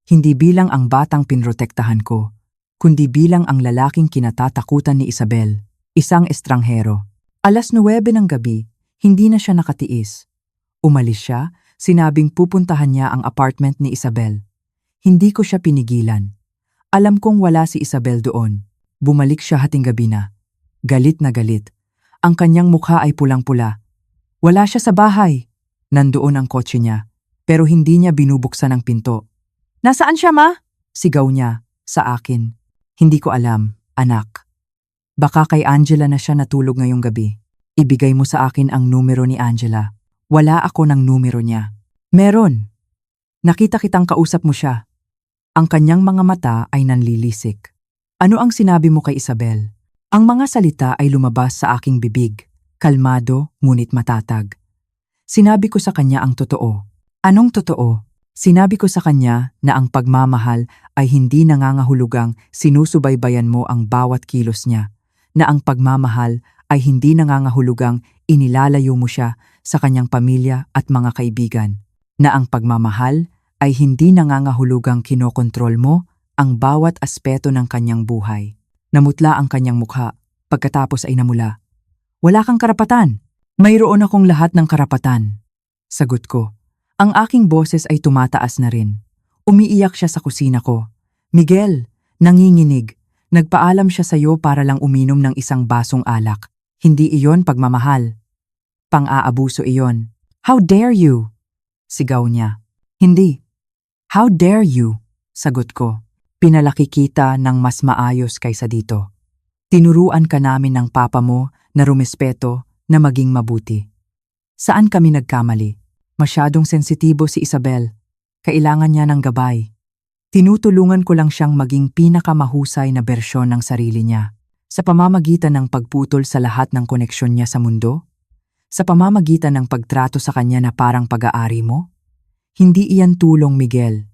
Hindi bilang ang batang pinrotektahan ko, kundi bilang ang lalaking kinatatakutan ni Isabel, isang estranghero. 9:00 ng gabi, hindi na siya nakatiis. Umalis siya, sinabing pupuntahan niya ang apartment ni Isabel. Hindi ko siya pinigilan. Alam kong wala si Isabel doon. Bumalik siya hating gabi na. Galit na galit. Ang kanyang mukha ay pulang-pula. Wala siya sa bahay. Nandoon ang kotse niya, pero hindi niya binubuksan ang pinto. "Nasaan siya, ma?" Sigaw niya sa akin. Hindi ko alam, anak. Baka kay Angela na siya natulog ngayong gabi. Ibigay mo sa akin ang numero ni Angela. Wala ako ng numero niya. Meron. Nakita kitang kausap mo siya. Ang kanyang mga mata ay nanlilisik. Ano ang sinabi mo kay Isabel? Ang mga salita ay lumabas sa aking bibig, kalmado ngunit matatag. Sinabi ko sa kanya ang totoo. Anong totoo? Sinabi ko sa kanya na ang pagmamahal ay hindi nangangahulugang sinusubaybayan mo ang bawat kilos niya, na ang pagmamahal ay hindi nangangahulugang inilalayo mo siya sa kanyang pamilya at mga kaibigan, na ang pagmamahal ay hindi nangangahulugang kinokontrol mo ang bawat aspeto ng kanyang buhay. Namutla ang kanyang mukha, pagkatapos ay namula. Wala kang karapatan. Mayroon akong lahat ng karapatan. Sagot ko. Ang aking boses ay tumataas na rin. Umiiyak siya sa kusina ko. Miguel, nanginginig. Nagpaalam siya sa'yo para lang uminom ng isang basong alak. Hindi iyon pagmamahal. Pang-aabuso iyon. How dare you? Sigaw niya. Hindi. How dare you? Sagot ko. Pinalaki kita ng mas maayos kaysa dito. Tinuruan ka namin ng papa mo na rumespeto, na maging mabuti. Saan kami nagkamali? Masyadong sensitibo si Isabel. Kailangan niya ng gabay. Tinutulungan ko lang siyang maging pinakamahusay na bersyon ng sarili niya. Sa pamamagitan ng pagputol sa lahat ng koneksyon niya sa mundo? Sa pamamagitan ng pagtrato sa kanya na parang pag-aari mo? Hindi iyan tulong, Miguel.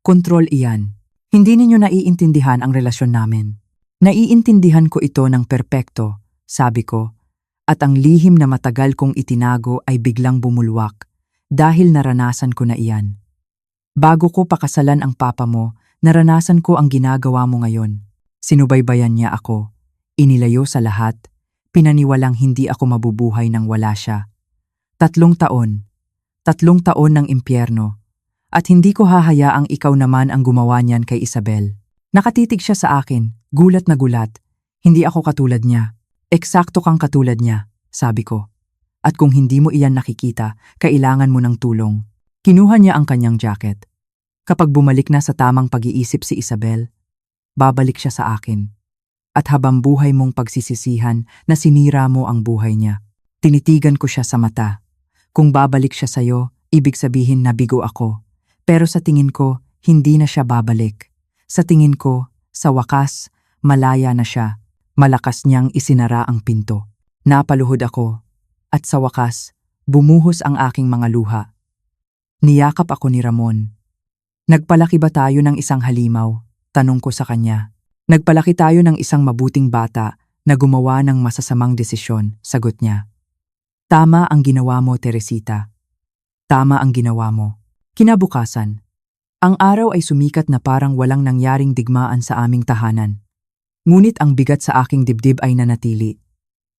Kontrol iyan. Hindi ninyo naiintindihan ang relasyon namin. Naiintindihan ko ito ng perpekto, sabi ko, at ang lihim na matagal kong itinago ay biglang bumulwak dahil naranasan ko na iyan. Bago ko pakasalan ang papa mo, naranasan ko ang ginagawa mo ngayon. Sinubaybayan niya ako, inilayo sa lahat, pinaniwalang hindi ako mabubuhay nang wala siya. 3 taon. 3 taon ng impyerno. At hindi ko hahayaang ikaw naman ang gumawa niyan kay Isabel. Nakatitig siya sa akin, gulat na gulat. Hindi ako katulad niya. Eksakto kang katulad niya, sabi ko. At kung hindi mo iyan nakikita, kailangan mo ng tulong. Kinuha niya ang kanyang jacket. Kapag bumalik na sa tamang pag-iisip si Isabel, babalik siya sa akin. At habang buhay mong pagsisisihan na sinira mo ang buhay niya, tinitigan ko siya sa mata. Kung babalik siya sa'yo, ibig sabihin na bigo ako. Pero sa tingin ko, hindi na siya babalik. Sa tingin ko, sa wakas, malaya na siya. Malakas niyang isinara ang pinto. Napaluhod ako. At sa wakas, bumuhos ang aking mga luha. Niyakap ako ni Ramon. Nagpalaki ba tayo ng isang halimaw? Tanong ko sa kanya. Nagpalaki tayo ng isang mabuting bata na gumawa ng masasamang desisyon, sagot niya. Tama ang ginawa mo, Teresita. Tama ang ginawa mo. Kinabukasan, ang araw ay sumikat na parang walang nangyaring digmaan sa aming tahanan. Ngunit ang bigat sa aking dibdib ay nanatili.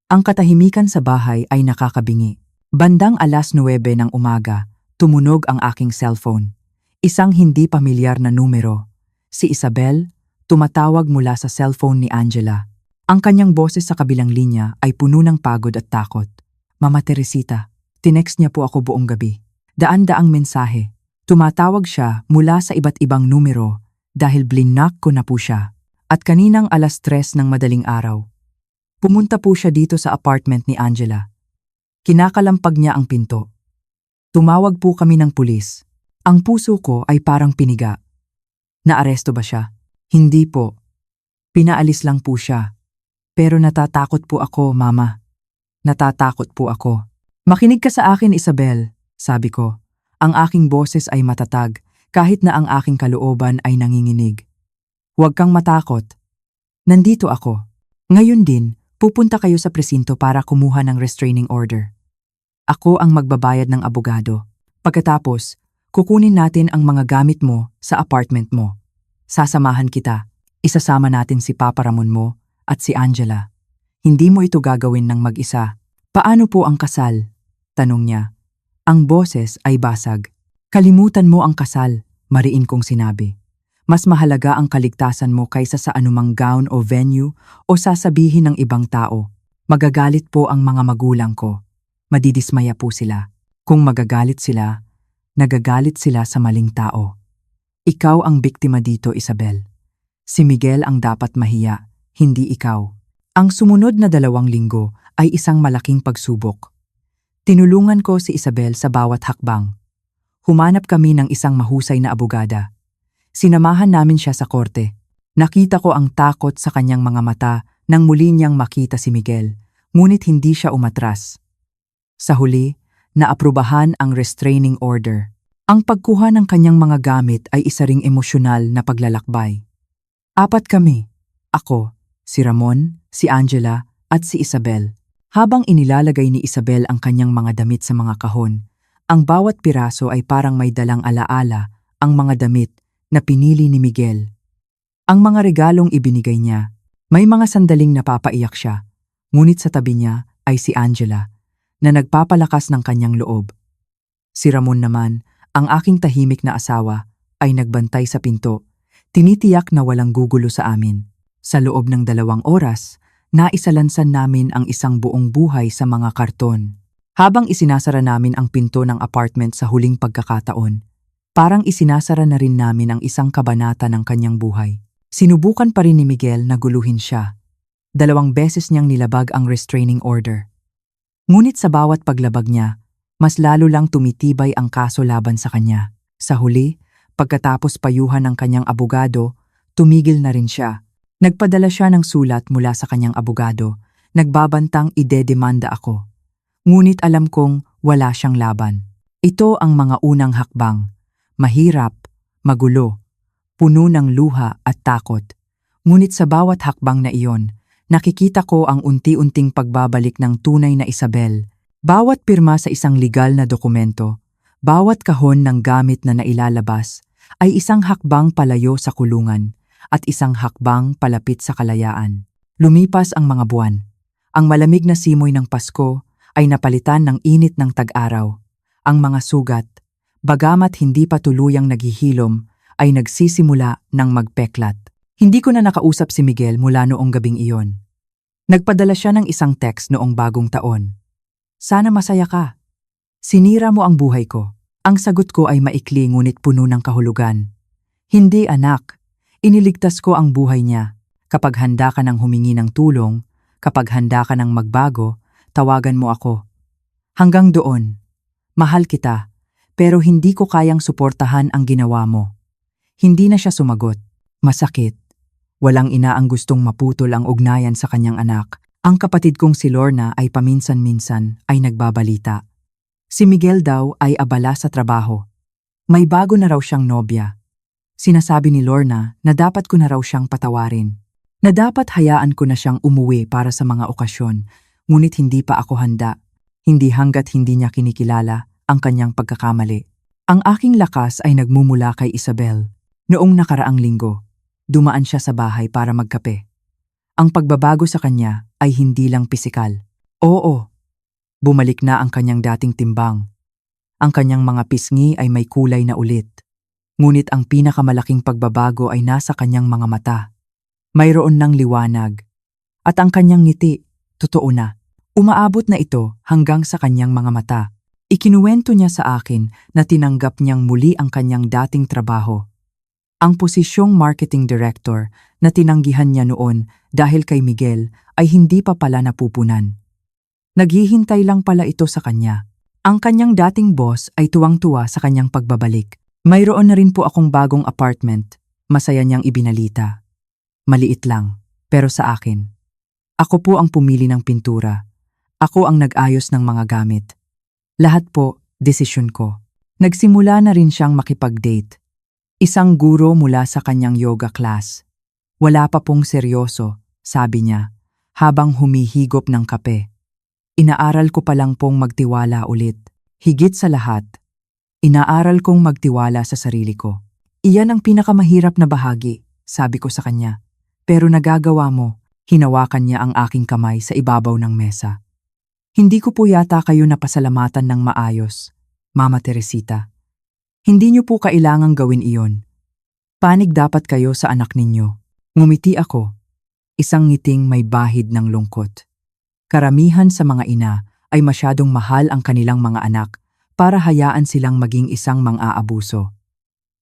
Ang katahimikan sa bahay ay nakakabingi. Bandang 9:00 ng umaga, tumunog ang aking cellphone. Isang hindi pamilyar na numero. Si Isabel, tumatawag mula sa cellphone ni Angela. Ang kanyang boses sa kabilang linya ay puno ng pagod at takot. Mama Teresita, tinext niya po ako buong gabi. Daan-daang mensahe. Tumatawag siya mula sa iba't ibang numero dahil blinak ko na po siya. At kaninang 3:00 ng madaling araw, pumunta po siya dito sa apartment ni Angela. Kinakalampag niya ang pinto. Tumawag po kami ng pulis. Ang puso ko ay parang piniga. Naaresto ba siya? Hindi po. Pinaalis lang po siya. Pero natatakot po ako, Mama. Natatakot po ako. Makinig ka sa akin, Isabel, sabi ko. Ang aking boses ay matatag, kahit na ang aking kalooban ay nanginginig. Huwag kang matakot. Nandito ako. Ngayon din, pupunta kayo sa presinto para kumuha ng restraining order. Ako ang magbabayad ng abogado. Pagkatapos, kukunin natin ang mga gamit mo sa apartment mo. Sasamahan kita. Isasama natin si Papa Ramon mo at si Angela. Hindi mo ito gagawin ng mag-isa. Paano po ang kasal? Tanong niya. Ang boses ay basag. Kalimutan mo ang kasal, mariin kong sinabi. Mas mahalaga ang kaligtasan mo kaysa sa anumang gown o venue o sasabihin ng ibang tao. Magagalit po ang mga magulang ko. Madidismaya po sila. Kung magagalit sila, nagagalit sila sa maling tao. Ikaw ang biktima dito, Isabel. Si Miguel ang dapat mahiya, hindi ikaw. Ang sumunod na 2 linggo ay isang malaking pagsubok. Tinulungan ko si Isabel sa bawat hakbang. Humanap kami ng isang mahusay na abogada. Sinamahan namin siya sa korte. Nakita ko ang takot sa kanyang mga mata nang muli niyang makita si Miguel, ngunit hindi siya umatras. Sa huli, naaprubahan ang restraining order. Ang pagkuha ng kanyang mga gamit ay isa ring emosyonal na paglalakbay. 4 kami. Ako, si Ramon, si Angela, at si Isabel. Habang inilalagay ni Isabel ang kanyang mga damit sa mga kahon, ang bawat piraso ay parang may dalang alaala, ang mga damit na pinili ni Miguel. Ang mga regalong ibinigay niya, may mga sandaling napapaiyak siya, ngunit sa tabi niya ay si Angela, na nagpapalakas ng kanyang loob. Si Ramon naman, ang aking tahimik na asawa, ay nagbantay sa pinto, tinitiyak na walang gugulo sa amin. Sa loob ng 2 oras, naisalansan namin ang isang buong buhay sa mga karton. Habang isinasara namin ang pinto ng apartment sa huling pagkakataon, parang isinasara na rin namin ang isang kabanata ng kanyang buhay. Sinubukan pa rin ni Miguel na guluhin siya. 2 beses niyang nilabag ang restraining order. Ngunit sa bawat paglabag niya, mas lalo lang tumitibay ang kaso laban sa kanya. Sa huli, pagkatapos payuhan ng kanyang abogado, tumigil na rin siya. Nagpadala siya ng sulat mula sa kanyang abogado, nagbabantang idedemanda ako. Ngunit alam kong wala siyang laban. Ito ang mga unang hakbang. Mahirap, magulo, puno ng luha at takot. Ngunit sa bawat hakbang na iyon, nakikita ko ang unti-unting pagbabalik ng tunay na Isabel. Bawat pirma sa isang legal na dokumento, bawat kahon ng gamit na nailalabas, ay isang hakbang palayo sa kulungan at isang hakbang palapit sa kalayaan. Lumipas ang mga buwan. Ang malamig na simoy ng Pasko ay napalitan ng init ng tag-araw. Ang mga sugat, bagamat hindi pa tuluyang naghihilom, ay nagsisimula ng magpeklat. Hindi ko na nakausap si Miguel mula noong gabing iyon. Nagpadala siya ng isang text noong bagong taon. Sana masaya ka. Sinira mo ang buhay ko. Ang sagot ko ay maikli ngunit puno ng kahulugan. Hindi, anak. Iniligtas ko ang buhay niya. Kapag handa ka ng humingi ng tulong, kapag handa ka ng magbago, tawagan mo ako. Hanggang doon, mahal kita, pero hindi ko kayang suportahan ang ginawa mo. Hindi na siya sumagot. Masakit. Walang ina ang gustong maputol ang ugnayan sa kanyang anak. Ang kapatid kong si Lorna ay paminsan-minsan ay nagbabalita. Si Miguel daw ay abala sa trabaho. May bago na raw siyang nobya. Sinasabi ni Lorna na dapat ko na raw siyang patawarin. Na dapat hayaan ko na siyang umuwi para sa mga okasyon, ngunit hindi pa ako handa. Hindi hanggat hindi niya kinikilala ang kanyang pagkakamali. Ang aking lakas ay nagmumula kay Isabel. Noong nakaraang linggo, dumaan siya sa bahay para magkape. Ang pagbabago sa kanya ay hindi lang pisikal. Oo, bumalik na ang kanyang dating timbang. Ang kanyang mga pisngi ay may kulay na ulit. Ngunit ang pinakamalaking pagbabago ay nasa kanyang mga mata. Mayroon ng liwanag. At ang kanyang ngiti, totoo na. Umaabot na ito hanggang sa kanyang mga mata. Ikinuwento niya sa akin na tinanggap niyang muli ang kanyang dating trabaho. Ang posisyong marketing director na tinanggihan niya noon dahil kay Miguel ay hindi pa pala napupunan. Naghihintay lang pala ito sa kanya. Ang kanyang dating boss ay tuwang-tuwa sa kanyang pagbabalik. Mayroon na rin po akong bagong apartment, masaya niyang ibinalita. Maliit lang, pero sa akin. Ako po ang pumili ng pintura. Ako ang nag-ayos ng mga gamit. Lahat po, desisyon ko. Nagsimula na rin siyang makipag-date. Isang guro mula sa kanyang yoga class. Wala pa pong seryoso, sabi niya, habang humihigop ng kape. Inaaral ko pa lang pong magtiwala ulit. Higit sa lahat, inaaral kong magtiwala sa sarili ko. Iyan ang pinakamahirap na bahagi, sabi ko sa kanya. Pero nagagawa mo, hinawakan niya ang aking kamay sa ibabaw ng mesa. Hindi ko po yata kayo napasalamatan ng maayos, Mama Teresita. Hindi niyo po kailangang gawin iyon. Panig dapat kayo sa anak ninyo. Ngumiti ako, isang ngiting may bahid ng lungkot. Karamihan sa mga ina ay masyadong mahal ang kanilang mga anak para hayaan silang maging isang mang-aabuso.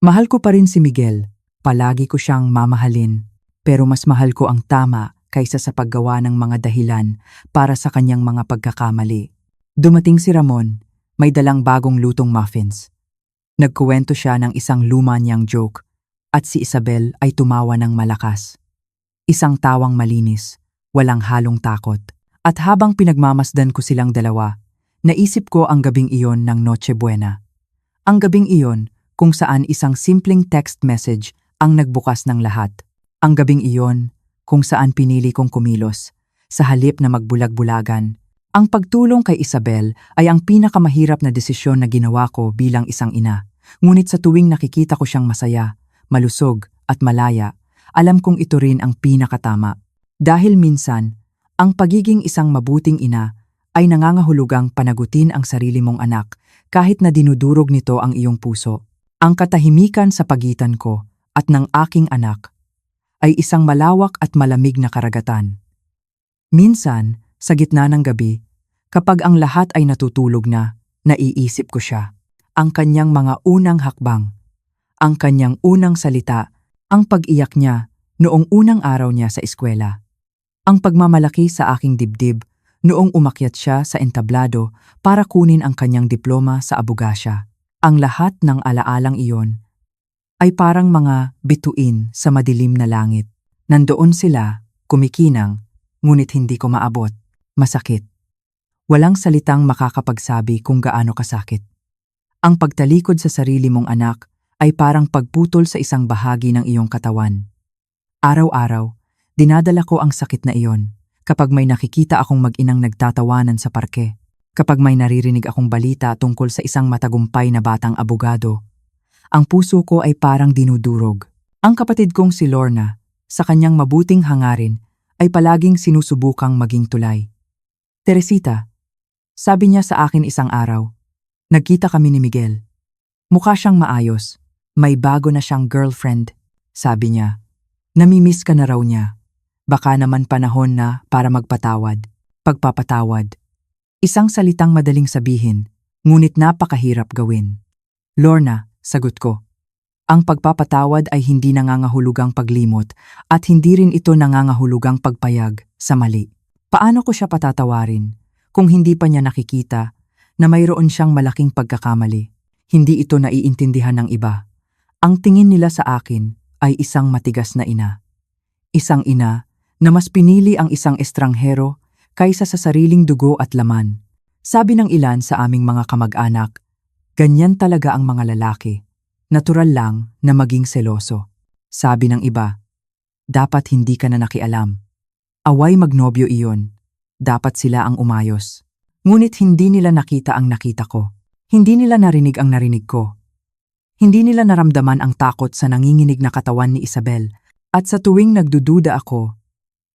Mahal ko pa rin si Miguel, palagi ko siyang mamahalin, pero mas mahal ko ang tama kaysa sa paggawa ng mga dahilan para sa kanyang mga pagkakamali. Dumating si Ramon, may dalang bagong lutong muffins. Nagkuwento siya ng isang luma niyang joke at si Isabel ay tumawa ng malakas. Isang tawang malinis, walang halong takot. At habang pinagmamasdan ko silang dalawa, naisip ko ang gabing iyon ng Noche Buena. Ang gabing iyon kung saan isang simpleng text message ang nagbukas ng lahat. Ang gabing iyon kung saan pinili kong kumilos, sa halip na magbulag-bulagan. Ang pagtulong kay Isabel ay ang pinakamahirap na desisyon na ginawa ko bilang isang ina. Ngunit sa tuwing nakikita ko siyang masaya, malusog at malaya, alam kong ito rin ang pinakatama. Dahil minsan, ang pagiging isang mabuting ina ay nangangahulugang panagutin ang sarili mong anak kahit na dinudurog nito ang iyong puso. Ang katahimikan sa pagitan ko at ng aking anak ay isang malawak at malamig na karagatan. Minsan, sa gitna ng gabi, kapag ang lahat ay natutulog na, naiisip ko siya. Ang kanyang mga unang hakbang, ang kanyang unang salita, ang pag-iyak niya noong unang araw niya sa eskwela. Ang pagmamalaki sa aking dibdib noong umakyat siya sa entablado para kunin ang kanyang diploma sa abogasya. Ang lahat ng alaalang iyon ay parang mga bituin sa madilim na langit. Nandoon sila, kumikinang, ngunit hindi ko maabot. Masakit. Walang salitang makakapagsabi kung gaano kasakit. Ang pagtalikod sa sarili mong anak ay parang pagputol sa isang bahagi ng iyong katawan. Araw-araw, dinadala ko ang sakit na iyon kapag may nakikita akong mag-inang nagtatawanan sa parke, kapag may naririnig akong balita tungkol sa isang matagumpay na batang abogado. Ang puso ko ay parang dinudurog. Ang kapatid kong si Lorna, sa kanyang mabuting hangarin, ay palaging sinusubukang maging tulay. Teresita, sabi niya sa akin isang araw, nagkita kami ni Miguel. Mukha siyang maayos, may bago na siyang girlfriend, sabi niya. Namimiss ka na raw niya. Baka naman panahon na para magpatawad. Pagpapatawad. Isang salitang madaling sabihin, ngunit napakahirap gawin. Lorna, sagot ko. Ang pagpapatawad ay hindi nangangahulugang paglimot at hindi rin ito nangangahulugang pagpayag sa mali. Paano ko siya patatawarin kung hindi pa niya nakikita na mayroon siyang malaking pagkakamali? Hindi ito naiintindihan ng iba. Ang tingin nila sa akin ay isang matigas na ina. Isang ina na mas pinili ang isang estranghero kaysa sa sariling dugo at laman. Sabi ng ilan sa aming mga kamag-anak, ganyan talaga ang mga lalaki. Natural lang na maging seloso. Sabi ng iba, dapat hindi ka na nakialam. Away magnobyo iyon. Dapat sila ang umayos. Ngunit hindi nila nakita ang nakita ko. Hindi nila narinig ang narinig ko. Hindi nila naramdaman ang takot sa nanginginig na katawan ni Isabel. At sa tuwing nagdududa ako,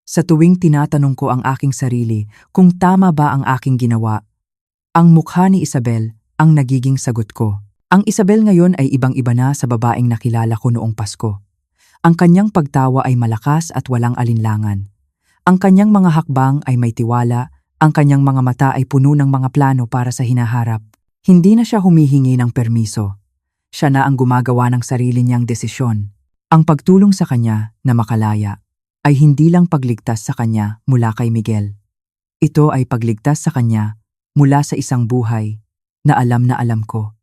sa tuwing tinatanong ko ang aking sarili kung tama ba ang aking ginawa, ang mukha ni Isabel ang nagiging sagot ko. Ang Isabel ngayon ay ibang-iba na sa babaeng nakilala ko noong Pasko. Ang kanyang pagtawa ay malakas at walang alinlangan. Ang kanyang mga hakbang ay may tiwala, ang kanyang mga mata ay puno ng mga plano para sa hinaharap. Hindi na siya humihingi ng permiso. Siya na ang gumagawa ng sarili niyang desisyon. Ang pagtulong sa kanya na makalaya ay hindi lang pagligtas sa kanya mula kay Miguel. Ito ay pagligtas sa kanya mula sa isang buhay na alam ko.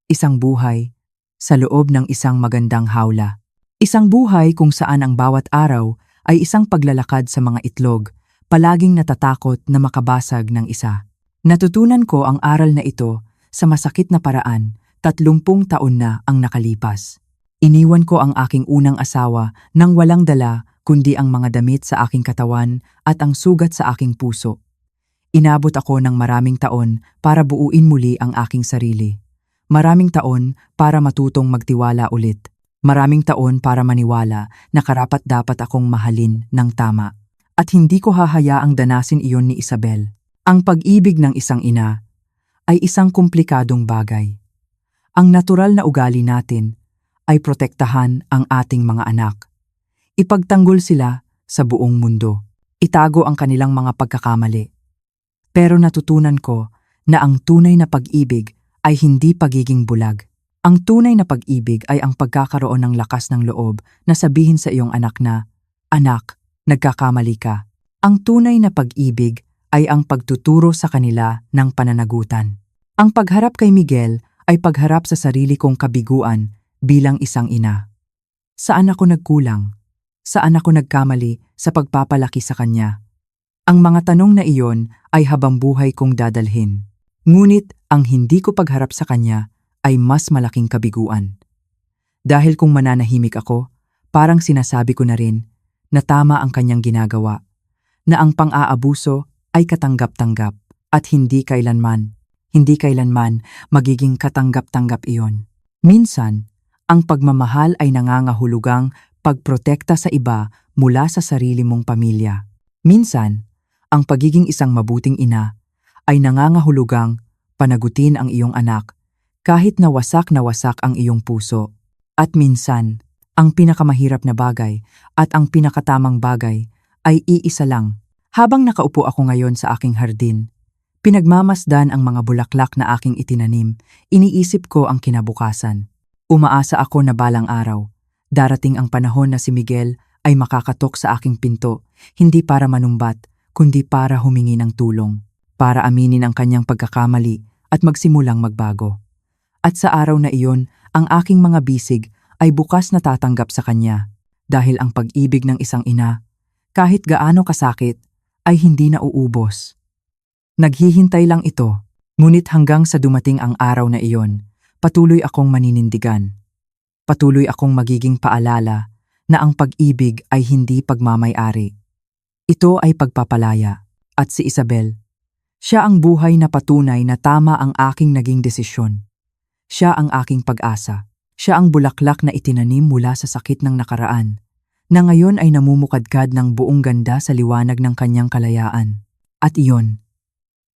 Isang buhay sa loob ng isang magandang hawla. Isang buhay kung saan ang bawat araw ay isang paglalakad sa mga itlog, palaging natatakot na makabasag ng isa. Natutunan ko ang aral na ito sa masakit na paraan, 30 taon na ang nakalipas. Iniwan ko ang aking unang asawa nang walang dala kundi ang mga damit sa aking katawan at ang sugat sa aking puso. Inabot ako ng maraming taon para buuin muli ang aking sarili. Maraming taon para matutong magtiwala ulit. Maraming taon para maniwala na karapat-dapat akong mahalin ng tama. At hindi ko hahayaang danasin iyon ni Isabel. Ang pag-ibig ng isang ina ay isang komplikadong bagay. Ang natural na ugali natin ay protektahan ang ating mga anak. Ipagtanggol sila sa buong mundo. Itago ang kanilang mga pagkakamali. Pero natutunan ko na ang tunay na pag-ibig ay hindi pagiging bulag. Ang tunay na pag-ibig ay ang pagkakaroon ng lakas ng loob na sabihin sa iyong anak na, "Anak, nagkakamali ka." Ang tunay na pag-ibig ay ang pagtuturo sa kanila ng pananagutan. Ang pagharap kay Miguel ay pagharap sa sarili kong kabiguan bilang isang ina. Saan ako nagkulang? Saan ako nagkamali sa pagpapalaki sa kanya? Ang mga tanong na iyon ay habang buhay kong dadalhin. Ngunit ang hindi ko pagharap sa kanya ay mas malaking kabiguan. Dahil kung mananahimik ako, parang sinasabi ko na rin na tama ang kanyang ginagawa, na ang pang-aabuso ay katanggap-tanggap at hindi kailanman magiging katanggap-tanggap iyon. Minsan, ang pagmamahal ay nangangahulugang pagprotekta sa iba mula sa sarili mong pamilya. Minsan, ang pagiging isang mabuting ina ay nangangahulugang panagutin ang iyong anak kahit na wasak ang iyong puso. At minsan, ang pinakamahirap na bagay at ang pinakatamang bagay ay iisa lang. Habang nakaupo ako ngayon sa aking hardin, pinagmamasdan ang mga bulaklak na aking itinanim, iniisip ko ang kinabukasan. Umaasa ako na balang araw, darating ang panahon na si Miguel ay makakatok sa aking pinto, hindi para manumbat, kundi para humingi ng tulong, para aminin ang kanyang pagkakamali at magsimulang magbago. At sa araw na iyon, ang aking mga bisig ay bukas na tatanggap sa kanya, dahil ang pag-ibig ng isang ina, kahit gaano kasakit, ay hindi na uubos. Naghihintay lang ito, ngunit hanggang sa dumating ang araw na iyon, patuloy akong maninindigan. Patuloy akong magiging paalala na ang pag-ibig ay hindi pagmamay-ari. Ito ay pagpapalaya. At si Isabel, siya ang buhay na patunay na tama ang aking naging desisyon. Siya ang aking pag-asa. Siya ang bulaklak na itinanim mula sa sakit ng nakaraan, na ngayon ay namumukadkad ng buong ganda sa liwanag ng kanyang kalayaan. At iyon,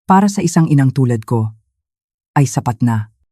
para sa isang inang tulad ko, ay sapat na.